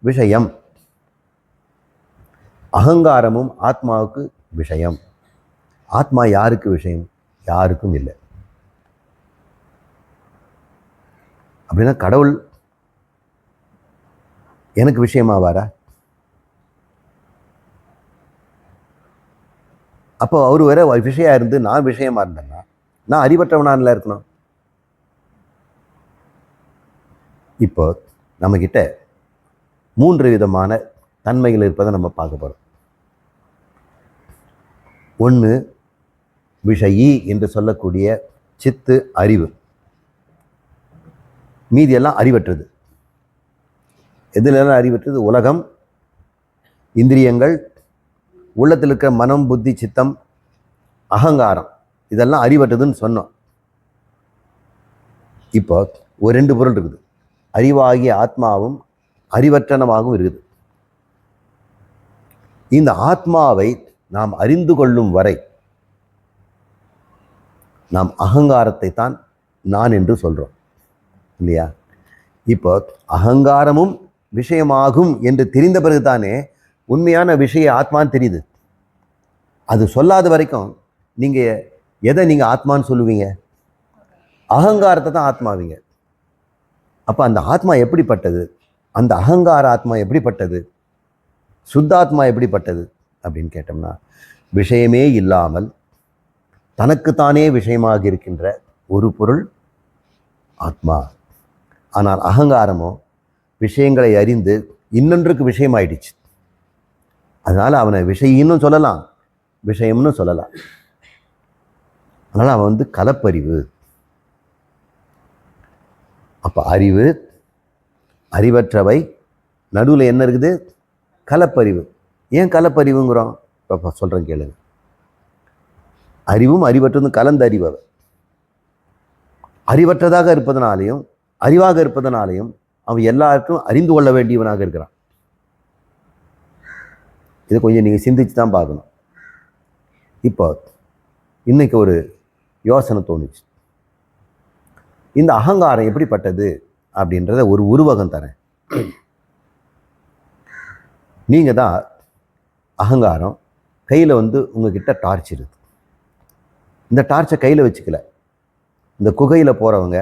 விஷயம், அகங்காரமும் ஆத்மாவுக்கு விஷயம். ஆத்மா யாருக்கு விஷயம்? யாருக்கும் இல்லை. அப்படின்னா கடவுள் எனக்கு விஷயமாவாரா? அப்போ அவர் வேற விஷயம் இருந்து நான் விஷயமா இருந்தேன்னா நான் அறிவற்றவனான்ல இருக்கணும். இப்போ நம்மக்கிட்ட 3 விதமான தன்மைகள் இருப்பதை நம்ம பார்க்க போகிறோம். ஒன்று விஷயி என்று சொல்லக்கூடிய சித்து அறிவு. மீதியெல்லாம் அறிவற்றது. எதுலாம் அறிவற்றது? உலகம், இந்திரியங்கள், உள்ளத்தில் இருக்கிற மனம், புத்தி, சித்தம், அகங்காரம், இதெல்லாம் அறிவற்றதுன்னு சொன்னோம். இப்போ ஒரு 2 பொருள் இருக்குது. அறிவாகிய ஆத்மாவும் அறிவற்றனமாகவும் இருக்குது. இந்த ஆத்மாவை நாம் அறிந்து கொள்ளும் வரை நாம் அகங்காரத்தை தான் நான் என்று சொல்கிறோம் இல்லையா? இப்போ அகங்காரமும் விஷயமாகும் என்று தெரிந்த பிறகுதானே உண்மையான விஷய ஆத்மான்னு தெரியுது. அது சொல்லாத வரைக்கும் நீங்கள் எதை நீங்கள் ஆத்மான்னு சொல்லுவீங்க? அகங்காரத்தை தான் ஆத்மாவீங்க. அப்போ அந்த ஆத்மா எப்படிப்பட்டது? அந்த அகங்கார ஆத்மா எப்படிப்பட்டது? சுத்தாத்மா எப்படிப்பட்டது அப்படின்னு கேட்டோம்னா, விஷயமே இல்லாமல் தனக்குத்தானே விஷயமாக இருக்கின்ற ஒரு பொருள் ஆத்மா. ஆனால் அகங்காரமோ விஷயங்களை அறிந்து இன்னொன்றுக்கு விஷயமாயிடுச்சு. அதனால் அவனை விஷயின்னு சொல்லலாம், விஷயம்னு சொல்லலாம். அதனால் அவன் கலப்பறிவு. அப்போ அறிவு, அறிவற்றவை, நடுவில் என்ன இருக்குது? கலப்பறிவு. ஏன் கலப்பறிவுங்கிறோம்? இப்போ சொல்கிறேன் கேளுங்க. அறிவும் அறிவற்றதும் கலந்த அறிவு. அறிவற்றதாக இருப்பதனாலையும் அறிவாக இருப்பதனாலையும் அவன் எல்லாருக்கும் அறிந்து கொள்ள வேண்டியவனாக இருக்கிறான். இதை கொஞ்சம் நீங்கள் சிந்திச்சு தான் பார்க்கணும். இப்போ இன்னைக்கு ஒரு யோசனை தோணுச்சு. இந்த அகங்காரம் எப்படிப்பட்டது அப்படின்றத ஒரு உருவகம் தரேன். நீங்கள் தான் அகங்காரம். கையில் உங்ககிட்ட டார்ச் இருக்குது. இந்த டார்ச்சை கையில் வச்சுக்கல. இந்த குகையில் போகிறவங்க,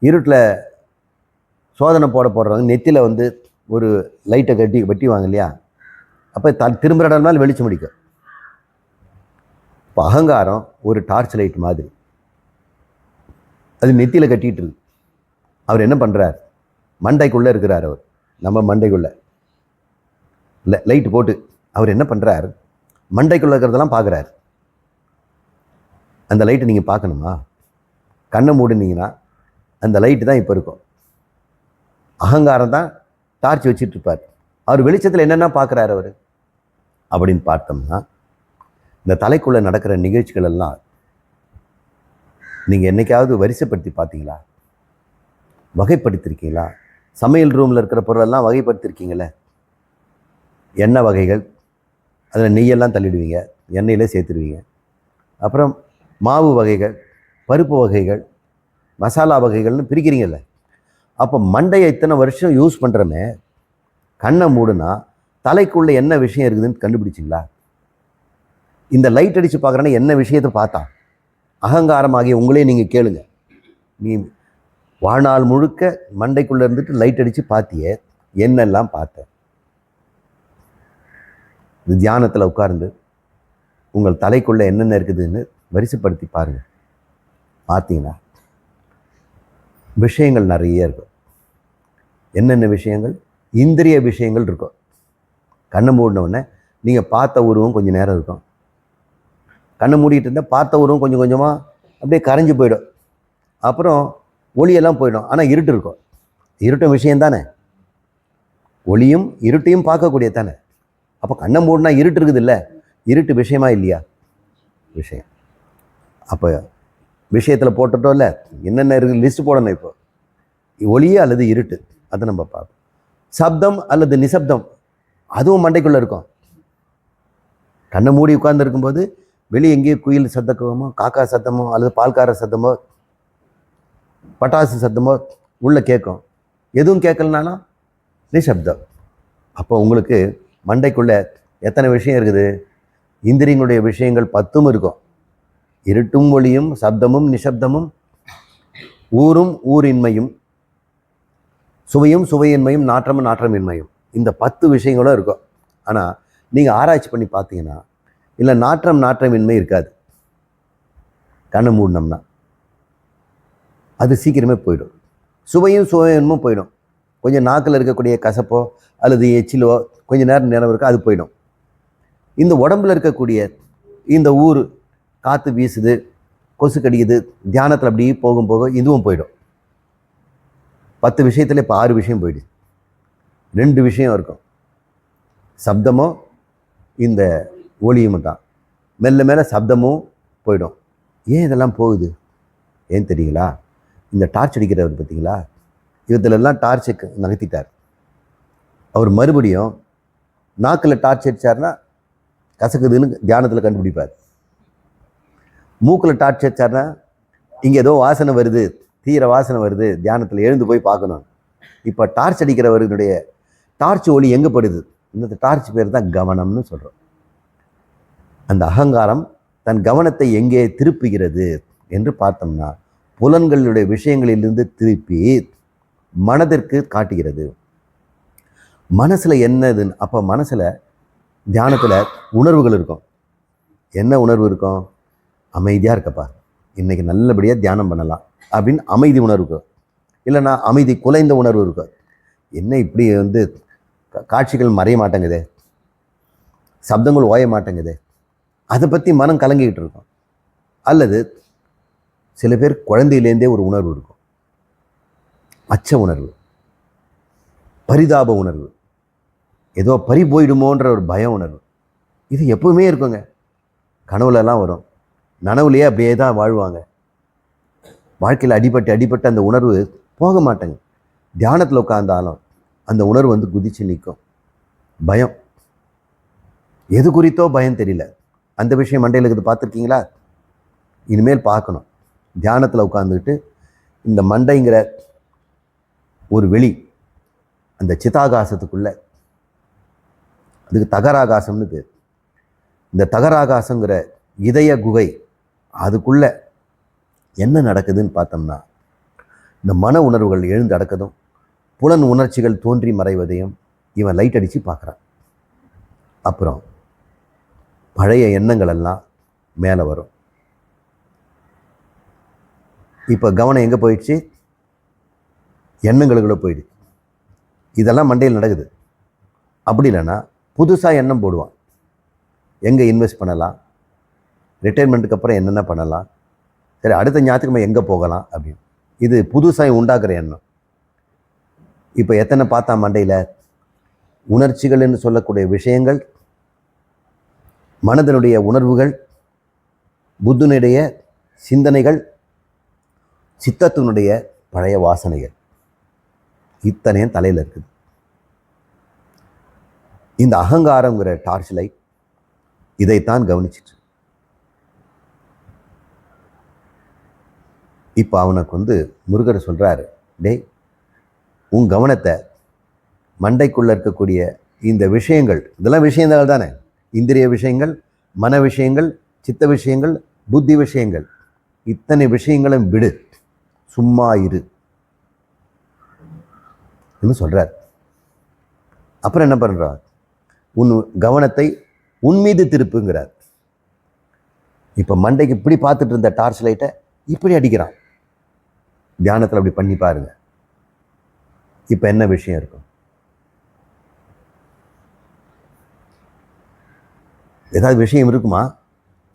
இருட்டில் சோதனை போடுறவங்க நெத்தியில் ஒரு லைட்டை வெட்டிவாங்க இல்லையா? அப்போ திரும்புகிற இடம்னாலும் வெளிச்சம் அடிக்கும். இப்போ அகங்காரம் ஒரு டார்ச் லைட் மாதிரி, அது நெத்தியில் கட்டிகிட்டு இருக்கு. அவர் என்ன பண்ணுறார்? மண்டைக்குள்ளே இருக்கிறார். அவர் நம்ம மண்டைக்குள்ளே லைட்டு போட்டு அவர் என்ன பண்ணுறார்? மண்டைக்குள்ளே இருக்கிறதெல்லாம் பார்க்குறாரு. அந்த லைட்டை நீங்கள் பார்க்கணுமா? கண்ணை மூடினீங்கன்னா அந்த லைட்டு தான் இப்போ இருக்கும். அகங்காரம் தான் டார்ச் வச்சுட்டு இருப்பார். அவர் வெளிச்சத்தில் என்னென்ன பார்க்குறாரு அவர் அப்படின்னு பார்த்தோம்னா, இந்த தலைக்குள்ளே நடக்கிற நிகழ்ச்சிகள் எல்லாம் நீங்கள் என்றைக்காவது வரிசைப்படுத்தி பார்த்தீங்களா? வகைப்படுத்திருக்கீங்களா? சமையல் ரூமில் இருக்கிற பொருளெல்லாம் வகைப்படுத்திருக்கீங்களே. எண்ணெய் வகைகள், அதில் நெய்யெல்லாம் தள்ளிடுவீங்க, எண்ணெயிலே சேர்த்துடுவீங்க. அப்புறம் மாவு வகைகள், பருப்பு வகைகள், மசாலா வகைகள்னு பிரிக்கிறீங்கல்ல. அப்போ மண்டையை இத்தனை வருஷம் யூஸ் பண்ணுறமே, கண்ணை மூடுனா தலைக்குள்ளே என்ன விஷயம் இருக்குதுன்னு கண்டுபிடிச்சிங்களா? இந்த லைட் அடித்து பார்க்குறேன்னா என்ன விஷயத்தை பார்த்தா? அகங்காரமாகிய உங்களே நீங்கள் கேளுங்க. நீ வாழ்நாள் முழுக்க மண்டைக்குள்ளே இருந்துட்டு லைட் அடித்து பார்த்தியே, என்னெல்லாம் பார்த்த? இது தியானத்தில் உட்கார்ந்து உங்கள் தலைக்குள்ளே என்னென்ன இருக்குதுன்னு வரிசைப்படுத்தி பாருங்கள். பார்த்தீங்கன்னா விஷயங்கள் நிறைய இருக்கும். என்னென்ன விஷயங்கள்? இந்திரிய விஷயங்கள் இருக்கும். கண்ணை மூடினவுடனே நீங்கள் பார்த்த உருவம் கொஞ்சம் நேரம் இருக்கும். கண்ணை மூடிட்டு இருந்தால் பார்த்த உருவம் கொஞ்சம் கொஞ்சமாக அப்படியே கரைஞ்சி போயிடும். அப்புறம் ஒளியெல்லாம் போயிடும். ஆனால் இருட்டு இருக்கும். இருட்டும் விஷயம் தானே. ஒளியும் இருட்டையும் பார்க்கக்கூடிய தானே. அப்போ கண்ணை மூடினா இருட்டு இருக்குது இல்லை? இருட்டு விஷயமா இல்லையா? விஷயம். அப்போ விஷயத்தில் போட்டுட்டோம் இல்லை, என்னென்ன இருக்குது லிஸ்ட் போடணும். இப்போ ஒளியே அல்லது இருட்டு, அதை நம்ம பார்ப்போம். சப்தம் அல்லது நிசப்தம், அதுவும் மண்டைக்குள்ளே இருக்கும். கண்ணை மூடி உட்கார்ந்து இருக்கும்போது வெளியே எங்கேயோ குயில் சத்தமோ, காக்கா சத்தமோ, அல்லது பால்கார சத்தமோ, பட்டாசு சத்தமோ உள்ளே கேட்கும். எதுவும் கேட்கலனாலும் நிசப்தம். அப்போ உங்களுக்கு மண்டைக்குள்ளே எத்தனை விஷயம் இருக்குது? இந்திரியங்களுடைய விஷயங்கள் 10 இருக்கும். இருட்டும் ஒளியும் சப்தமும் நிசப்தமும் ஊரும் ஊரின்மையும் சுவையும் சுவையின்மையும் நாற்றமும் நாற்றமின்மையும், இந்த 10 விஷயங்களும் இருக்கும். ஆனால் நீங்கள் ஆராய்ச்சி பண்ணி பார்த்தீங்கன்னா இல்லை நாற்றம் நாற்றமின்மை இருக்காது. கண்ணை மூடினோம்னா அது சீக்கிரமே போயிடும். சுவையும் சுவையின்மும் போயிடும். கொஞ்சம் நாக்கில் இருக்கக்கூடிய கசப்போ அல்லது எச்சிலோ கொஞ்சம் நேரம் இருக்கோ, அது போயிடும். இந்த உடம்பில் இருக்கக்கூடிய இந்த ஊர் காற்று வீசுது, கொசு கடிக்குது, தியானத்தில் அப்படியே போகும் போக இதுவும் போயிடும். 10 விஷயத்தில் இப்போ 6 விஷயம் போயிடுச்சு. 2 விஷயம் இருக்கும். சப்தமோ இந்த ஒளியும் தான். மெல்ல மேலே சப்தமும் போயிடும். ஏன் இதெல்லாம் போகுது? ஏன் தெரியுங்களா? இந்த டார்ச் அடிக்கிறவர் பார்த்தீங்களா, இவத்திலெல்லாம் டார்ச்சை நகர்த்திட்டார். அவர் மறுபடியும் நாக்கில் டார்ச் அடித்தார்னா கசக்குதுன்னு தியானத்தில் கண்டுபிடிப்பார். மூக்கில் டார்ச் அடித்தார்னா இங்கே ஏதோ வாசனை வருது, தீர வாசனை வருது, தியானத்தில் எழுந்து போய் பார்க்கணும். இப்போ டார்ச் அடிக்கிறவர்களுடைய டார்ச் ஒளி எங்கே படுது? இந்த டார்ச் பேர் தான் கவனம்னு சொல்கிறோம். அந்த அகங்காரம் தன் கவனத்தை எங்கே திருப்புகிறது என்று பார்த்தோம்னா புலன்களுடைய விஷயங்களிலிருந்து திருப்பி மனதிற்கு காட்டுகிறது. மனசில் என்னதுன்னு, அப்போ மனசில் தியானத்தில் உணர்வுகள் இருக்கும். என்ன உணர்வு இருக்கும்? அமைதியாக இருக்கப்பா, இன்றைக்கி நல்லபடியாக தியானம் பண்ணலாம் அப்படின்னு அமைதி உணர்வு இருக்கும். இல்லைன்னா அமைதி குலைந்த உணர்வு இருக்கும். என்ன இப்படி காட்சிகள் மறைய மாட்டேங்குது, சப்தங்கள் ஓய மாட்டேங்குது, அதை பற்றி மனம் கலங்கிக்கிட்டு இருக்கும். அல்லது சில பேர் குழந்தையிலேருந்தே ஒரு உணர்வு இருக்கும். அச்ச உணர்வு, பரிதாப உணர்வு, ஏதோ பறி போயிடுமோன்ற ஒரு பய உணர்வு. இது எப்பவுமே இருக்குங்க. கனவுலலாம் வரும், நனவுலையே அப்படியே தான் வாழ்வாங்க. வாழ்க்கையில் அடிபட்டு அந்த உணர்வு போக மாட்டேங்க. தியானத்தில் உட்கார்ந்தாலும் அந்த உணர்வு வந்து குதிச்சு நிற்கும். பயம், எது குறித்தோ பயம் தெரியல. அந்த விஷயம் மண்டையில் இருக்குது, பார்த்துருக்கீங்களா? இனிமேல் பார்க்கணும். தியானத்தில் உட்காந்துக்கிட்டு இந்த மண்டைங்கிற ஒரு வெளி, அந்த சிதாகாசத்துக்குள்ள, அதுக்கு தகராகாசம்னு பேர். இந்த தகராகாசங்கிற இதய குகை, அதுக்குள்ள என்ன நடக்குதுன்னு பார்த்தோம்னா, இந்த மன உணர்வுகள் எழுந்து அடக்கதும் புலன் உணர்ச்சிகள் தோன்றி மறைவதையும் இவன் லைட் அடித்து பார்க்குறான். அப்புறம் பழைய எண்ணங்கள் எல்லாம் மேலே வரும். இப்போ கவனம் எங்கே போயிடுச்சு? எண்ணங்களுக்குள்ள போயிடுச்சு. இதெல்லாம் மண்டையில் நடக்குது. அப்படி இல்லைன்னா புதுசாக எண்ணம் போடுவான். எங்கே இன்வெஸ்ட் பண்ணலாம், ரிட்டைர்மெண்ட்டுக்கு அப்புறம் என்னென்ன பண்ணலாம், சரி அடுத்த ஞாயிற்றுக்கிழமை எங்கே போகலாம் அப்படின்னு. இது புதுசாக உண்டாக்குற எண்ணம். இப்போ எத்தனை பார்த்தா மண்டையில் உணர்ச்சிகள் என்று சொல்லக்கூடிய விஷயங்கள், மனதனுடைய உணர்வுகள், புத்தனுடைய சிந்தனைகள், சித்தத்தினுடைய பழைய வாசனைகள், இத்தனையும் தலையில் இருக்குது. இந்த அகங்காரங்கிற டார்ச் லைட் இதைத்தான் கவனிச்சிட்டு. இப்போ அவனுக்கு வந்து முருகர் சொல்கிறாரு, டேய், உன் கவனத்தை மண்டைக்குள்ளே இருக்கக்கூடிய இந்த விஷயங்கள், இதெல்லாம் விஷயங்கள் தானே, இந்திரிய விஷயங்கள், மன விஷயங்கள், சித்த விஷயங்கள், புத்தி விஷயங்கள், இத்தனை விஷயங்களும் விடு, சும்மா இரு சொல்கிறார். அப்புறம் என்ன பண்ணுறார்? உன் கவனத்தை உன் மீது திருப்புங்கிறார். இப்போ மண்டைக்கு இப்படி பார்த்துட்டு இருந்த டார்ச் லைட்டை இப்படி அடிக்கிறான். தியானத்தில் அப்படி பண்ணி பாருங்க. இப்போ என்ன விஷயம் இருக்கும்? ஏதாவது விஷயம் இருக்குமா?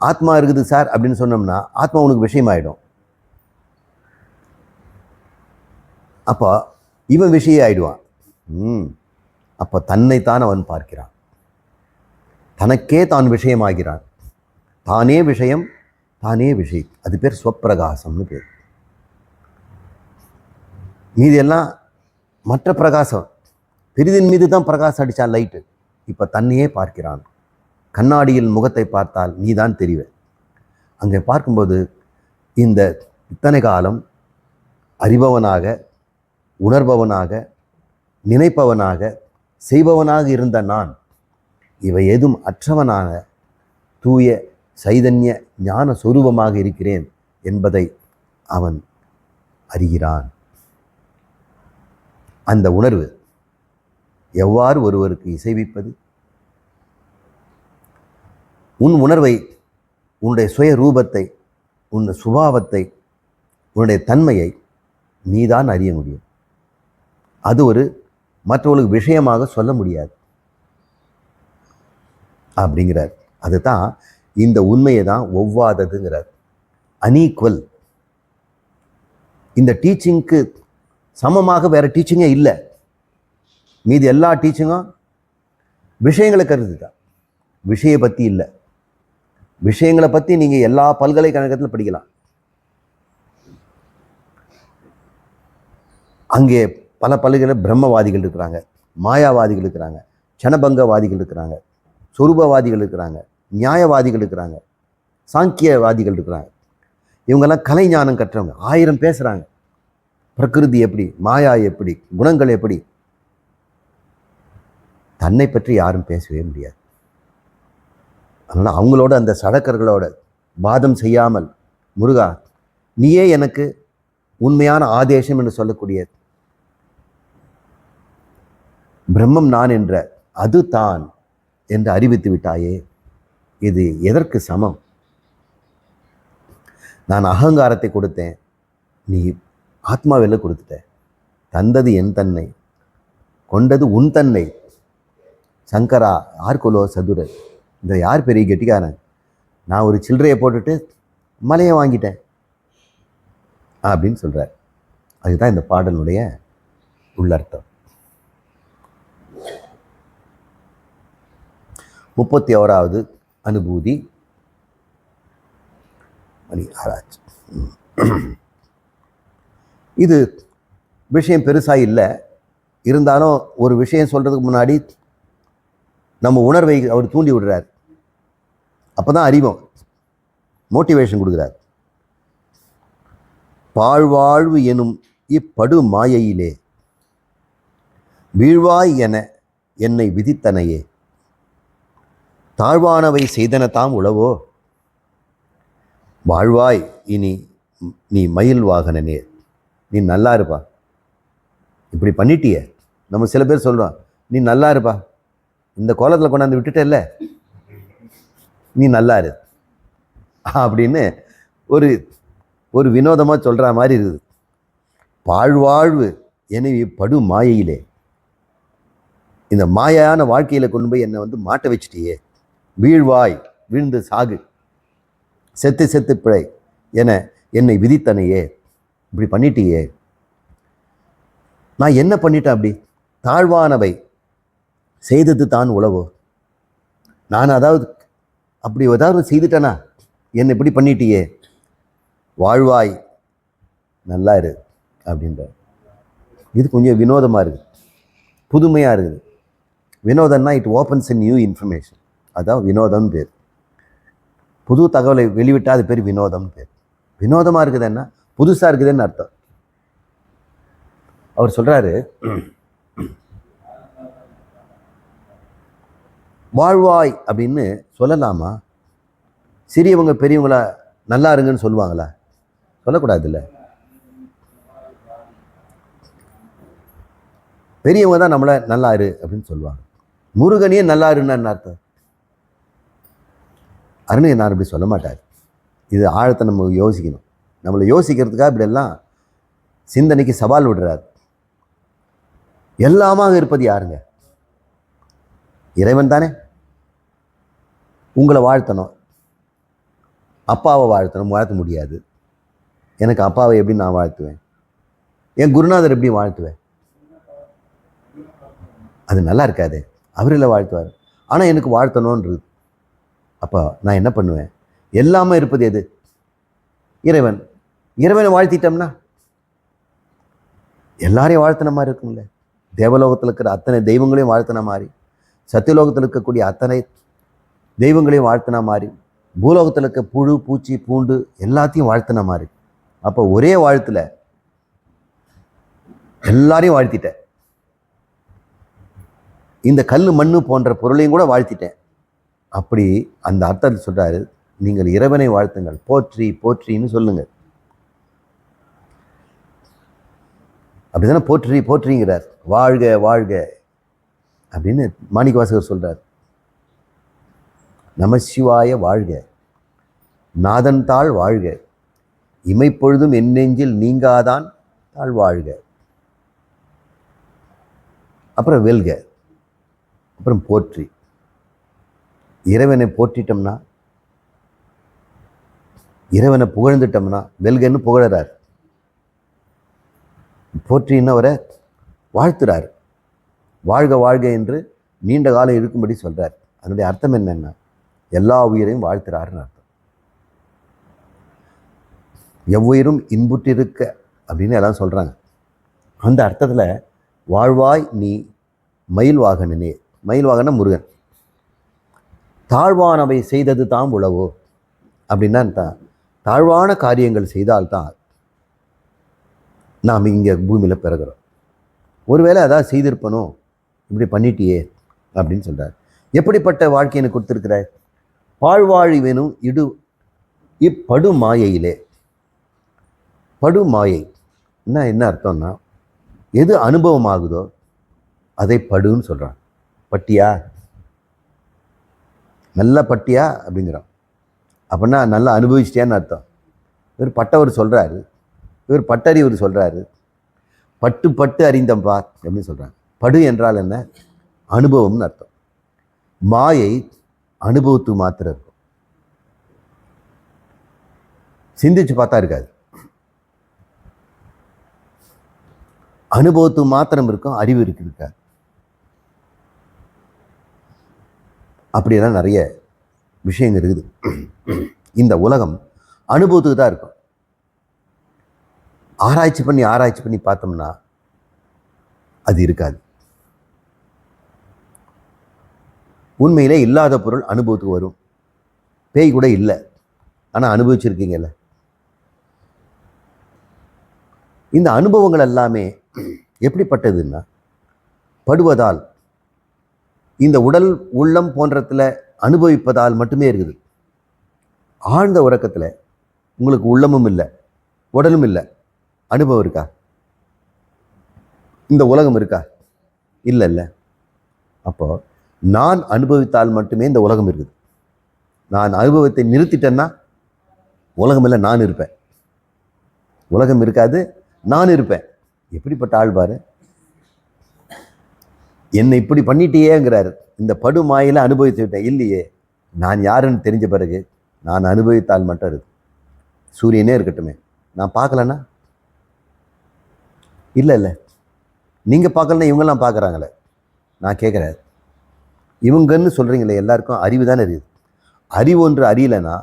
ஆத்மா இருக்குது சார் அப்படின்னு சொன்னோம்னா ஆத்மா உனக்கு விஷயம் ஆகிடும். அப்போ இவன் விஷயம் ஆயிடுவான். அப்போ தன்னைத்தான் அவன் பார்க்கிறான். தனக்கே தான் விஷயமாகிறான். தானே விஷயம், தானே விஷயம். அது பேர் ஸ்வப்பிரகாசம்னு பேர். மீது எல்லாம் மற்ற பிரகாசம், பெரிதின் மீது தான் பிரகாசம் அடித்தான் லைட்டு. இப்போ தன்னையே பார்க்கிறான். கண்ணாடியில் முகத்தை பார்த்தால் நீ தான் தெரிவே. அங்கே பார்க்கும்போது இந்த இத்தனை காலம் அறிபவனாக, உணர்பவனாக, நினைப்பவனாக, செய்பவனாக இருந்த நான் இவை எதுவும் அற்றவனான தூய சைதன்ய ஞான சொரூபமாக இருக்கிறேன் என்பதை அவன் அறிகிறான். அந்த உணர்வு எவ்வாறு ஒருவருக்கு இசைவிப்பது? உன் உணர்வை, உன்னுடைய சுய ரூபத்தை, உன் சுபாவத்தை, உன்னுடைய தன்மையை நீதான் அறிய முடியும். அது ஒரு மற்றவர்களுக்கு விஷயமாக சொல்ல முடியாது அப்படிங்கிறார். அதுதான் இந்த உண்மையை தான் ஒவ்வாததுங்கிறார். அன்ஈக்குவல். இந்த டீச்சிங்க்கு சமமாக வேற டீச்சிங்கே இல்லை. மீதி எல்லா டீச்சிங்கும் விஷயங்களை கருது தான், விஷய பற்றி இல்லை. விஷயங்களை பற்றி நீங்கள் எல்லா பல்கலைக்கழகத்தில் படிக்கலாம். அங்கே பல பல்கலைக்கழக பிரம்மவாதிகள் இருக்கிறாங்க, மாயாவாதிகள் இருக்கிறாங்க, சனபங்கவாதிகள் இருக்கிறாங்க, சொரூபவாதிகள் இருக்கிறாங்க, நியாயவாதிகள் இருக்கிறாங்க, சாங்கியவாதிகள் இருக்கிறாங்க. இவங்கெல்லாம் கலை ஞானம் கற்றவங்க. 1000 பேசுகிறாங்க. பிரகிருதி எப்படி, மாயா எப்படி, குணங்கள் எப்படி. தன்னை பற்றி யாரும் பேசவே முடியாது. அதனால் அவங்களோட அந்த சடக்கர்களோட வாதம் செய்யாமல், முருகா நீயே எனக்கு உண்மையான ஆதேசம் என்று சொல்லக்கூடிய பிரம்மம் நான் என்ற அது தான் என்று அறிவித்து விட்டாயே, இது எதற்கு சமம்? நான் அகங்காரத்தை கொடுத்தேன், நீ ஆத்மாவில் கொடுத்துட்ட. தந்தது என் தன்னை, கொண்டது உன் தன்னை. சங்கரா ஆர்குலோ சதுரர். இந்த யார் பெரிய கெட்டிக்காரன்? நான் ஒரு சில்லறையை போட்டுட்டு மலையை வாங்கிட்டேன் அப்படின்னு சொல்கிறார். அதுதான் இந்த பாடலுடைய உள்ளர்த்தம். 31வது அனுபூதி மணி ஆராய்ச்சி. இது விஷயம் பெருசாக இல்லை, இருந்தாலும் ஒரு விஷயம் சொல்கிறதுக்கு முன்னாடி நம்ம உணர்வை அவர் தூண்டி விடுறார். அப்போ தான் அறிவோம், மோட்டிவேஷன் கொடுக்குறார். பாழ்வாழ்வு எனும் இப்படு மாயையிலே வீழ்வாய் என என்னை விதித்தனையே, தாழ்வானவை செய்தன தாம் உளவோ, வாழ்வாய் இனி நீ மயில் வாகனனே, நீ நல்லா இருப்பா, இப்படி பண்ணிட்டிய. நம்ம சில பேர் சொல்கிறோம், நீ நல்லா இருப்பா, இந்த கோலத்தில் கொண்டாந்து விட்டுட்டல்ல, நீ நல்லா இரு அப்படின்னு ஒரு ஒரு வினோதமாக சொல்கிற மாதிரி இருக்குது. பாழ்வாழ்வு எனவே படு மாயையிலே, இந்த மாயான வாழ்க்கையில் கொண்டு போய் என்னை மாட்ட வச்சிட்டியே, வீழ்வாய் வீழ்ந்து சாகு, செத்து செத்து பிழை என என்னை விதித்தனையே, இப்படி பண்ணிட்டியே. நான் என்ன பண்ணிட்டேன்? அப்படி தாழ்வானவை செய்தது தான் உளவோ, நான் அப்படி ஏதாவது செய்துட்டேனா, என்னை இப்படி பண்ணிட்டியே, வாழ்வாய் நல்லா இரு அப்படின்ற. இது கொஞ்சம் வினோதமாக இருக்குது, புதுமையாக இருக்குது. வினோதம்னா it opens a new information, அதான் வினோதம் பேர். புது தகவலை வெளிவிட்டால் அது பேர் வினோதம் பேர். வினோதமாக இருக்குதுன்னா புதுசாக இருக்குதுன்னு அர்த்தம். அவர் சொல்கிறாரு, வாழ்வாய் அப்படின்னு சொல்லலாமா? சிறியவங்க பெரியவங்கள நல்லா இருங்கன்னு சொல்லுவாங்களா? சொல்லக்கூடாது. இல்லை, பெரியவங்க தான் நம்மளை நல்லா இரு அப்படின்னு சொல்லுவாங்க. முருகனையே நல்லா இருன்னு அர்த்தம். அருணை நான் அப்படி சொல்ல மாட்டார். இது ஆழத்தை நம்ம யோசிக்கணும். நம்மளை யோசிக்கிறதுக்காக இப்படியெல்லாம் சிந்தனைக்கு சவால் விடுறார். எல்லாமாக இருப்பது யாருங்க? இறைவன் தானே. உங்களை வாழ்த்தணும், அப்பாவை வாழ்த்தணும், வாழ்த்த முடியாது. எனக்கு அப்பாவை எப்படி நான் வாழ்த்துவேன்? என் குருநாதர் எப்படி வாழ்த்துவேன்? அது நல்லா இருக்காது. அவரில் வாழ்த்துவார், ஆனால் எனக்கு வாழ்த்தணுன்றது. அப்போ நான் என்ன பண்ணுவேன்? எல்லாமே இருப்பது எது? இறைவன். இறைவனை வாழ்த்திட்டோம்னா எல்லாரையும் வாழ்த்தின மாதிரி இருக்கும்ல. தேவலோகத்தில் இருக்கிற அத்தனை தெய்வங்களையும் வாழ்த்தின மாதிரி, சத்தியலோகத்தில் இருக்கக்கூடிய அத்தனை தெய்வங்களையும் வாழ்த்தின மாதிரி, பூலோகத்தில் இருக்க புழு பூச்சி பூண்டு எல்லாத்தையும் வாழ்த்தின மாதிரி. அப்போ ஒரே வாழ்த்துல எல்லாரையும் வாழ்த்திட்டேன். இந்த கல் மண்ணு போன்ற பொருளையும் கூட வாழ்த்திட்டேன். அப்படி அந்த அர்த்தத்தில் சொல்றாரு, நீங்கள் இறைவனை வாழ்த்துங்கள், போற்றி போற்றின்னு சொல்லுங்க. அப்படிதானே போற்றி போற்றிங்கிறார். வாழ்க வாழ்க அப்படின்னு மாணிக்கவாசகர் சொல்றார். நமசிவாய வாழ்க, நாதன் தாள் வாழ்க, இமைப்பொழுதும் என் நெஞ்சில் நீங்காதான் தாழ் வாழ்க. அப்புறம் வெல்க, அப்புறம் போற்றி. இறைவனை போற்றிட்டோம்னா, இறைவனை புகழ்ந்துட்டோம்னா வெல்கன்னு புகழறார். போற்றின்னு அவரை வாழ்த்துறார். வாழ்க வாழ்க என்று நீண்ட காலம் இருக்கும்படி சொல்றார். அதனுடைய அர்த்தம் என்னன்னா, எல்லா உயிரையும் வாழ்த்துறாருன்னு அர்த்தம். எவ்வுயிரும் இன்புற்றிருக்க அப்படின்னு எல்லாம் சொல்றாங்க. அந்த அர்த்தத்தில் வாழ்வாய் நீ மயில் வாகனனே, மயில் வாகன முருகன், தாழ்வானவை செய்தது தாம் உளவோ அப்படின்னா தான், தாழ்வான காரியங்கள் செய்தால்தான் நாம் இங்கே பூமியில் பிறகுறோம். ஒருவேளை அதான் செய்திருப்பனோ, இப்படி பண்ணிட்டியே அப்படின்னு சொல்கிறார். எப்படிப்பட்ட வாழ்க்கை எனக்கு கொடுத்துருக்கிறார்? பாழ்வாழி வேணும் இடு இப்படு மாயையிலே. படு மாயை என்ன அர்த்தம்னா, எது அனுபவம் ஆகுதோ அதை படுன்னு சொல்கிறான். பட்டியா, நல்ல பட்டியா அப்படிங்கிறான். அப்படின்னா நல்லா அனுபவிச்சிட்டியான்னு அர்த்தம். இவர் பட்டவர் சொல்கிறாரு, இவர் பட்டறிவர் சொல்கிறாரு. பட்டு பட்டு அறிந்தம்பா அப்படின்னு சொல்கிறாங்க. படு என்றால் என்ன? அனுபவம்னு அர்த்தம். மாயை அனுபவத்துக்கு மாத்திரம் இருக்கும், சிந்திச்சு பார்த்தா இருக்காது. அனுபவத்துக்கு மாத்திரம் இருக்கும், அறிவு இருக்காது. அப்படியெல்லாம் நிறைய விஷயங்கள் இருக்குது. இந்த உலகம் அனுபவத்துக்கு தான் இருக்கும். ஆராய்ச்சி பண்ணி பார்த்தோம்னா அது இருக்காது. உண்மையிலே இல்லாத பொருள் அனுபவத்துக்கு வரும். பேய் கூட இல்லை, ஆனால் அனுபவிச்சிருக்கீங்கல்ல. இந்த அனுபவங்கள் எல்லாமே எப்படிப்பட்டதுன்னா, படுவதால், இந்த உடல் உள்ளம் போன்றத்தில் அனுபவிப்பதால் மட்டுமே இருக்குது. ஆழ்ந்த உறக்கத்தில் உங்களுக்கு உள்ளமும் இல்லை, உடலும் இல்லை, அனுபவம் இருக்கா? இந்த உலகம் இருக்கா? இல்லை இல்லை. அப்போ நான் அனுபவித்தால் மட்டுமே இந்த உலகம் இருக்குது. நான் அனுபவத்தை நிறுத்திட்டேன்னா உலகம் இல்லை, நான் இருப்பேன். உலகம் இருக்காது, நான் இருப்பேன். எப்படிப்பட்ட ஆள் பாரு. என்னை இப்படி பண்ணிட்டேங்கிறாரு. இந்த படுமாயில அனுபவித்து விட்டேன். இல்லையே, நான் யாருன்னு தெரிஞ்ச பிறகு நான் அனுபவித்தால் மட்டும் இருக்கு. சூரியனே இருக்கட்டுமே, நான் பார்க்கலன்னா இல்லை இல்லை. நீங்கள் பார்க்கலன்னா இவங்கெல்லாம் பார்க்குறாங்களே. நான் கேட்குறேன், இவங்கன்னு சொல்கிறீங்களே, எல்லாருக்கும் அறிவு தானே இருக்குது. அறிவு ஒன்று அறியலைன்னா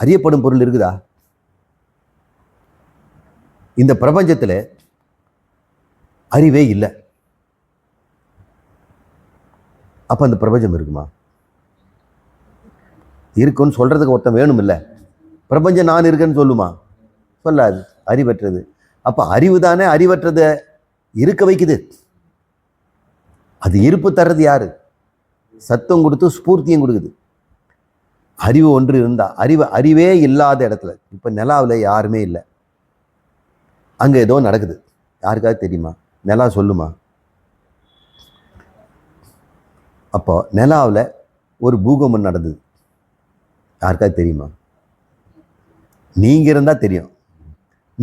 அறியப்படும் பொருள் இருக்குதா? இந்த பிரபஞ்சத்தில் அறிவே இல்லை. அப்போ அந்த பிரபஞ்சம் இருக்குமா? இருக்குன்னு சொல்கிறதுக்கு ஒருத்தன் வேணும் இல்லை? பிரபஞ்சம் நான் இருக்கேன்னு சொல்லுமா? சொல்லாது, அறிவற்றது. அப்போ அறிவு தானே அறிவற்றதை இருக்க வைக்குது. அது இருப்பு தர்றது யாரு? சத்தம் கொடுத்து ஸ்பூர்த்தியும் கொடுக்குது. அறிவு ஒன்று இருந்தால், அறிவே இல்லாத இடத்துல, இப்போ நிலாவில் யாருமே இல்லை, அங்கே ஏதோ நடக்குது. யாருக்காவது தெரியுமா? நிலா சொல்லுமா? அப்போ நிலாவில் ஒரு பூகம்பம் நடந்தது. யாருக்காவது தெரியுமா? நீங்கள் இருந்தால் தெரியும்.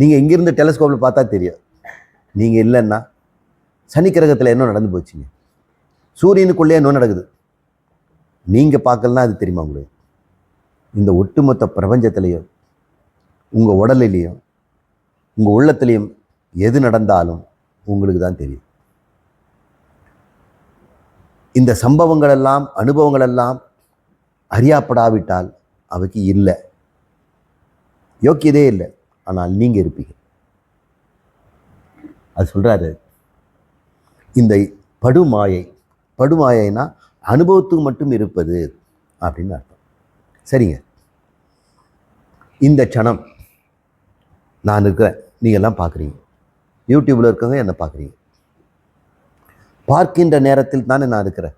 நீங்கள் இங்கிருந்து டெலஸ்கோப்பில் பார்த்தா தெரியும். நீங்கள் இல்லைன்னா சனி கிரகத்தில் என்ன நடந்து போச்சுங்க? சூரியனுக்குள்ளே என்ன நடக்குது? நீங்கள் பார்க்கலன்னா அது தெரியுமா உங்களுக்கு? இந்த ஒட்டுமொத்த பிரபஞ்சத்திலையும், உங்கள் உடலிலையும், உங்கள் உள்ளத்திலையும் எது நடந்தாலும் உங்களுக்கு தான் தெரியும். இந்த சம்பவங்கள் எல்லாம், அனுபவங்கள் எல்லாம் அறியாப்படாவிட்டால் அவைக்கு இல்லை, யோக்கியதே இல்லை. ஆனால் நீங்கள் இருப்பீங்க. அது சொல்கிறாரு. இந்த படுமாயைனா அனுபவத்துக்கு மட்டும் இருப்பது அப்படின்னு அர்த்தம். சரிங்க, இந்த க்ஷணம் நான் இருக்கிறேன், நீங்கள் எல்லாம் பார்க்குறீங்க. யூடியூப்பில் இருக்கவங்க என்னை பார்க்குறீங்க. பார்க்கின்ற நேரத்தில் தானே நான் இருக்கிறேன்.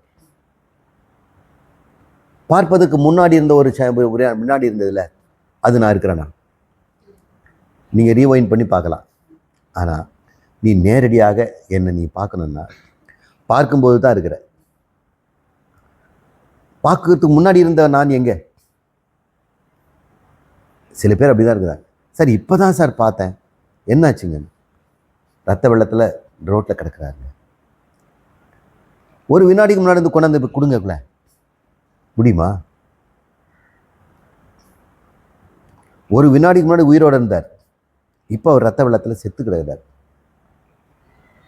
பார்ப்பதுக்கு முன்னாடி இருந்த ஒரு முன்னாடி இருந்ததில்ல, அது நான் இருக்கிறேன்னா? நீங்கள் ரீவைண்ட் பண்ணி பார்க்கலாம். ஆனால் நீ நேரடியாக என்னை நீ பார்க்கணுன்னா பார்க்கும்போது தான் இருக்கிற. பார்க்கறதுக்கு முன்னாடி இருந்த நான் எங்கே? சில பேர் அப்படி தான் இருக்கிறாங்க. சார் இப்போ தான் சார் பார்த்தேன். என்னாச்சுங்க? ரத்த வெள்ளத்தில் ரோட்டில் கிடக்குறாங்க. ஒரு வினாடிக்கு முன்னாடி வந்து கொண்டாந்து இப்போ கொடுங்கக்குள்ள முடியுமா? ஒரு வினாடிக்கு முன்னாடி உயிரோடு இருந்தார், இப்போ அவர் ரத்த வெள்ளத்தில் செத்து கிடக்கிறார்.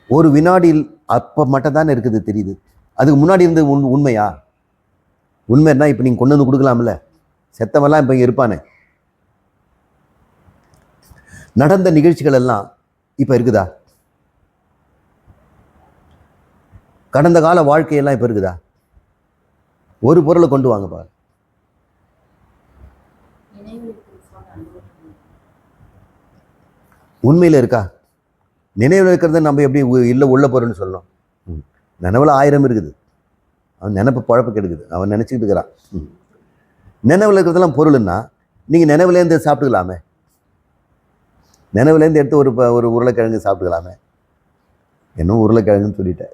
ஒரு வினாடியில் அப்போ மட்டும் தானே இருக்குது தெரியுது. அதுக்கு முன்னாடி இருந்தது உண்மையா? உண்மைன்னா இப்போ நீங்கள் கொண்டு வந்து கொடுக்கலாம்ல. செத்தவெல்லாம் இப்போ இங்கே இருப்பானே. நடந்த நிகழ்ச்சிகள் எல்லாம் இப்போ இருக்குதா? கடந்த கால வாழ்க்கையெல்லாம் இப்போ இருக்குதா? ஒரு பொருளை கொண்டு வாங்க பாரு. உண்மையில் இருக்கா? நினைவில் இருக்கிறத நம்ம எப்படி இல்லை உள்ள பொருள்னு சொல்லணும்? நினைவில் 1000 இருக்குது. அவன் நினைப்பு பழப்பு கெடுக்குது. அவன் நினச்சிக்கிட்டு இருக்கிறான். நினைவில் இருக்கிறதெல்லாம் பொருள்னா நீங்கள் நினைவுலேருந்து சாப்பிட்டுக்கலாமே. நினைவுலேருந்து எடுத்து ஒரு உருளைக்கிழங்கு சாப்பிட்டுக்கலாமே. என்ன உருளைக்கிழங்குன்னு சொல்லிட்டேன்.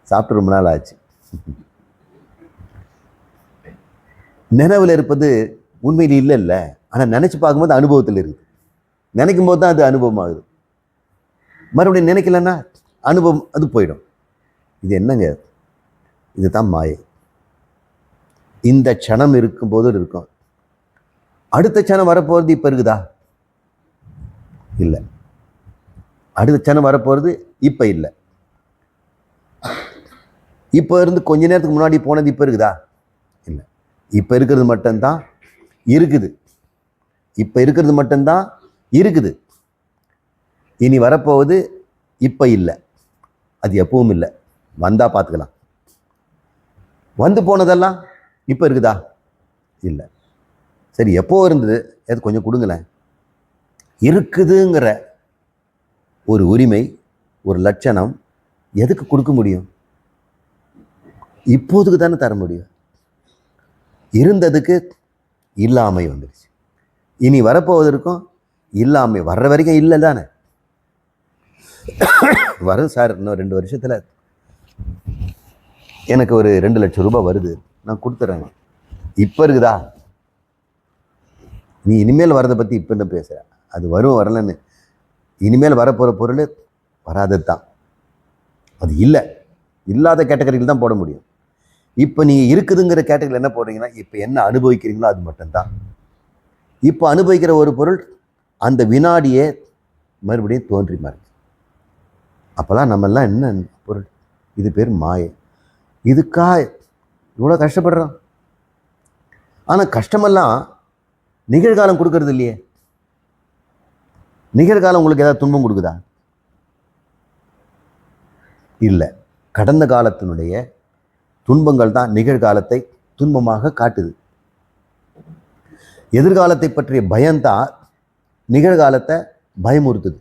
சாப்பிட்டு ரொம்ப நாள் ஆச்சு. நினைவில் இருப்பது உண்மையில் இல்லை இல்லை. ஆனால் நினச்சி பார்க்கும்போது அனுபவத்தில் இருக்குது. நினைக்கும் போது தான் அது அனுபவம் ஆகுது. மறுபடியும் நினைக்கலன்னா அனுபவம் அது போயிடும். இது என்னங்க? இதுதான் மாயை. இந்த க்ஷணம் இருக்கும்போது இருக்கும். அடுத்த க்ஷணம் வரப்போகிறது இப்போ இருக்குதா? இல்லை. அடுத்த க்ஷணம் வரப்போகிறது இப்போ இல்லை. இப்போ இருந்து கொஞ்ச நேரத்துக்கு முன்னாடி போனது இப்போ இருக்குதா? இல்லை. இப்போ இருக்கிறது மட்டும்தான் இருக்குது. இப்போ இருக்கிறது மட்டும்தான் இருக்குது. இனி வரப்போவது இப்போ இல்லை. அது எப்பவும் இல்லை, வந்தால் பார்த்துக்கலாம். வந்து போனதெல்லாம் இப்போ இருக்குதா? இல்லை. சரி, எப்போ இருந்தது, அது கொஞ்சம் கொடுங்களேன். இருக்குதுங்கிற ஒரு உரிமை, ஒரு லட்சணம் எதுக்கு கொடுக்க முடியும்? இப்போதுக்கு தானே தர முடியும். இருந்ததுக்கு இல்லாமை வந்துடுச்சு, இனி வரப்போவதற்கும் இல்லாமை. வர்ற வரைக்கும் இல்லை தானே. வரும் சார், இன்னும் 2 வருஷத்தில் எனக்கு ஒரு 2 லட்சம் ரூபாய் வருது, நான் கொடுத்துட்றேன். இப்போ இருக்குதா? நீ இனிமேல் வரதை பற்றி இப்போ என்ன பேசுகிற? அது வரும் வரலன்னு. இனிமேல் வரப்போகிற பொருள் வராதது தான். அது இல்லை, இல்லாத கேட்டகரியில் தான் போட முடியும். இப்போ நீங்கள் இருக்குதுங்கிற கேட்டகரியில் என்ன போடுறீங்கன்னா, இப்போ என்ன அனுபவிக்கிறீங்களோ அது மட்டும்தான். இப்போ அனுபவிக்கிற ஒரு பொருள் அந்த வினாடியே மறுபடியும் தோன்றி மாறுது. அப்போல்லாம் நம்மெல்லாம் என்ன பொருள்? இது பேர் மாயை. இதுக்கா இவ்வளோ கஷ்டப்படுறோம்? ஆனால் கஷ்டமெல்லாம் நிகழ்காலம் கொடுக்கறது இல்லையே. நிகழ்காலம் உங்களுக்கு ஏதாவது துன்பம் கொடுக்குதா? இல்லை. கடந்த காலத்தினுடைய துன்பங்கள் தான் நிகழ்காலத்தை துன்பமாக காட்டுது. எதிர்காலத்தை பற்றிய பயம்தான் நிகழ்காலத்தை பயமுறுத்துது.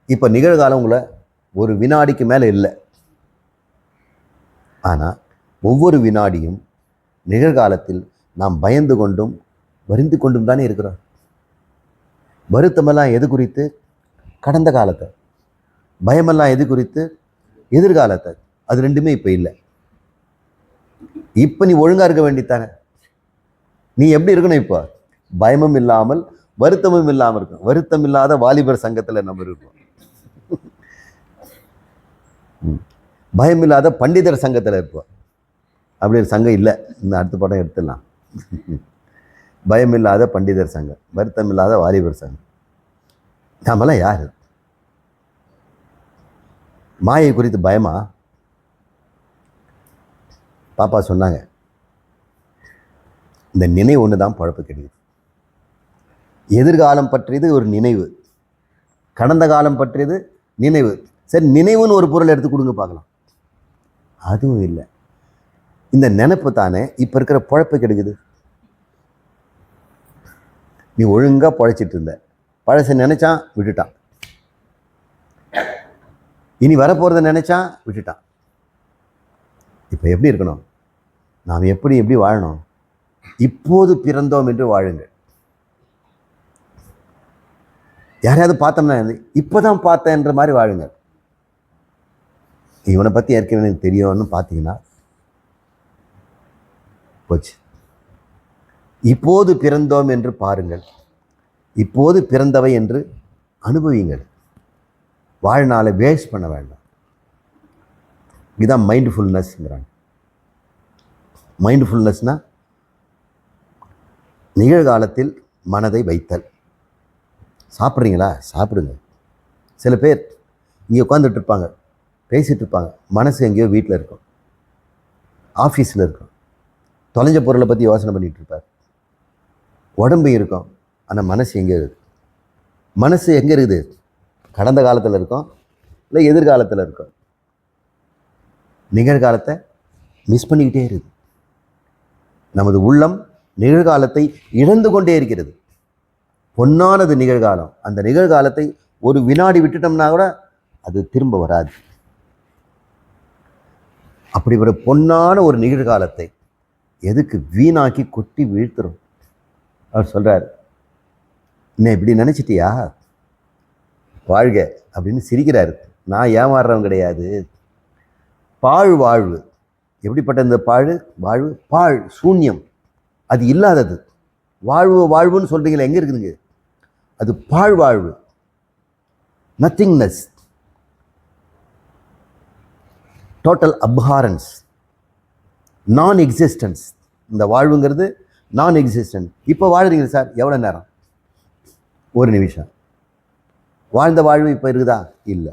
இப்போ நிகழ்காலம் உங்களை ஒரு வினாடிக்கு மேலே இல்லை. ஆனால் ஒவ்வொரு வினாடியும் நிகழ்காலத்தில் நாம் பயந்து கொண்டும் வரிந்து கொண்டும் தானே இருக்கிறோம். வருத்தமெல்லாம் எது குறித்து? கடந்த காலத்தை. பயமெல்லாம் எது குறித்து? எதிர்காலத்தை. அது ரெண்டுமே இப்போ இல்லை. இப்போ நீ ஒழுங்காக இருக்க வேண்டித்தானே. நீ எப்படி இருக்கணும்? இப்போ பயமும் இல்லாமல் வருத்தமும் இல்லாமல் இருக்கும். வருத்தம் இல்லாத வாலிபர் சங்கத்தில் நம்ம இருக்கோம். பயம் இல்லாத பண்டிதர் சங்கத்தில் இருப்போம். அப்படி ஒரு சங்கம் இல்லை. இந்த அடுத்த படம் எடுத்துடலாம். பயம் இல்லாத பண்டிதர் சங்கம், வருத்தம் இல்லாத வாலிபர் சங்கம். நாமெல்லாம் யார்? மாயை குறித்து பயமா? பாப்பா சொன்னாங்க, இந்த நினைவு ஒன்று தான் பழப்பு கிடைக்குது. எதிர்காலம் பற்றியது ஒரு நினைவு, கடந்த காலம் பற்றியது நினைவு. சரி, நினைவுன்னு ஒரு பொருள் எடுத்து கொடுங்க பார்க்கலாம். அதுவும் இல்லை. இந்த நினைப்பு தானே இப்போ இருக்கிற பழப்பு கிடைக்குது. நீ ஒழுங்காக பழைச்சிட்டு இருந்த, பழசை நினைச்சான் விட்டுட்டான், இனி வரப்போகிறத நினைச்சான் விட்டுட்டான். இப்போ எப்படி இருக்கணும்? நாம் எப்படி வாழணும்? இப்போது பிறந்தோம் என்று வாழுங்கள். யாரையாவது பார்த்தோம்னா இப்போதான் பார்த்தேன்ற மாதிரி வாழுங்க. இவனை பற்றி ஏற்கனவே எனக்கு தெரியும்னு பார்த்தீங்கன்னா போச்சு. இப்போது பிறந்தோம் என்று பாருங்கள், இப்போது பிறந்தவை என்று அனுபவிங்கள். வாழ்நாளை வேஸ்ட் பண்ண வேண்டாம். இதுதான் மைண்ட்ஃபுல்னஸ்ங்கிறாங்க. மைண்ட்ஃபுல்னஸ்னால் நிகழ்காலத்தில் மனதை வைத்தல். சாப்பிட்றீங்களா? சாப்பிடுங்க. சில பேர் இங்கே உட்காந்துட்டு இருப்பாங்க, பேசிகிட்டு இருப்பாங்க, மனசு எங்கேயோ வீட்டில் இருக்கும், ஆஃபீஸில் இருக்கும், தொலைஞ்ச பொருளை பற்றி யோசனை பண்ணிகிட்டு இருப்பார். உடம்பு இருக்கும், ஆனால் மனசு எங்கே இருக்குது? மனசு எங்கே இருக்குது? கடந்த காலத்தில் இருக்கும், இல்லை எதிர்காலத்தில் இருக்கும். நிகழ்காலத்தை மிஸ் பண்ணிக்கிட்டே இருக்குது. நமது உள்ளம் நிகழ்காலத்தை இழந்து கொண்டே இருக்கிறது. பொன்னானது நிகழ்காலம். அந்த நிகழ்காலத்தை ஒரு வினாடி விட்டுட்டோம்னா கூட அது திரும்ப வராது. அப்படி ஒரு பொன்னான ஒரு நிகழ்காலத்தை எதுக்கு வீணாக்கி கொட்டி வீழ்த்துறோம்? அவர் சொல்றார், என்ன இப்படி நினைச்சிட்டியா, வாழ்க அப்படின்னு சிரிக்கிறாரு. நான் ஏமாறுறவன் கிடையாது. வாழ்வு எப்படிப்பட்ட இந்த வாழ்வு பாழ், சூன்யம், அது இல்லாதது. வாழ்வுன்னு சொல்றீங்களா? எங்க இருக்குதுங்க? அது வாழ்வு, நத்திங்னஸ், டோட்டல் அப்ஹாரன்ஸ், நான் எக்ஸிஸ்டன்ஸ். இந்த வாழ்வுங்கிறது நான் எக்ஸிஸ்டன்ஸ். இப்போ வாழ்றீங்க சார், எவ்வளோ நேரம்? ஒரு நிமிஷம். வாழ்ந்த வாழ்வு இப்போ இருக்குதா? இல்லை.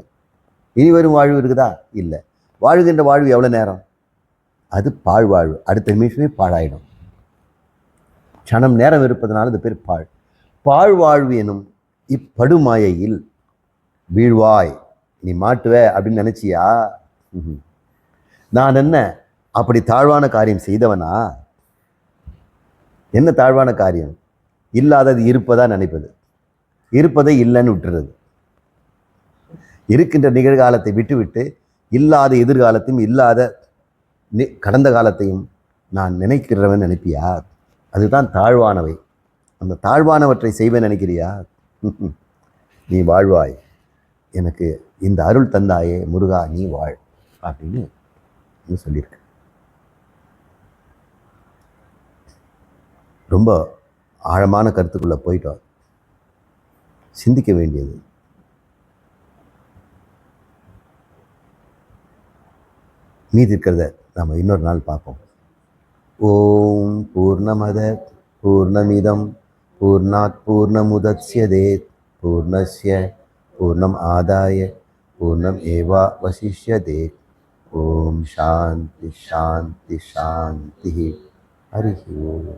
இனி வரும் வாழ்வு இருக்குதா? இல்லை. வாழ்கின்ற வாழ்வு எவ்வளோ நேரம்? அது வாழ்வு. அடுத்த நிமிஷமே பாழாயிடும். க்ஷணம் நேரம் இருப்பதனால இது பேர் வாழ்வு எனும் இப்படுமாயையில் வீழ்வாய். நீ மாட்டுவ அப்படின்னு நினைச்சியா? நான் என்ன அப்படி தாழ்வான காரியம் செய்தவனா? என்ன தாழ்வான காரியம்? இல்லாதது இருப்பதா நினைப்பது, இருப்பதை இல்லைன்னு விட்டுறது, இருக்கின்ற நிகழ்காலத்தை விட்டுவிட்டு இல்லாத எதிர்காலத்தையும் இல்லாத கடந்த காலத்தையும் நான் நினைக்கிறவன் நினைப்பியா? அதுதான் தாழ்வானவை. அந்த தாழ்வானவற்றை செய்வேன் நினைக்கிறியா? நீ வாழ்வாய், எனக்கு இந்த அருள் தந்தாயே முருகா நீ வாழ் அப்படின்னு சொல்லியிருக்கு. ரொம்ப ஆழமான கருத்துக்குள்ள போயிட்டோம். சிந்திக்க வேண்டியது. மீதி இருக்கிறத நாம் இன்னொரு நாள் பார்ப்போம். ஓம் பூர்ணமத பூர்ணமிதம் பூர்ணாத் பூர்ணமுதச்யதே பூர்ணஸ்ய பூர்ணம் ஆதாய பூர்ணம் ஏவா வசிஷ்யதே. ஓம் சாந்தி சாந்தி சாந்தி. ஹரி ஓம்.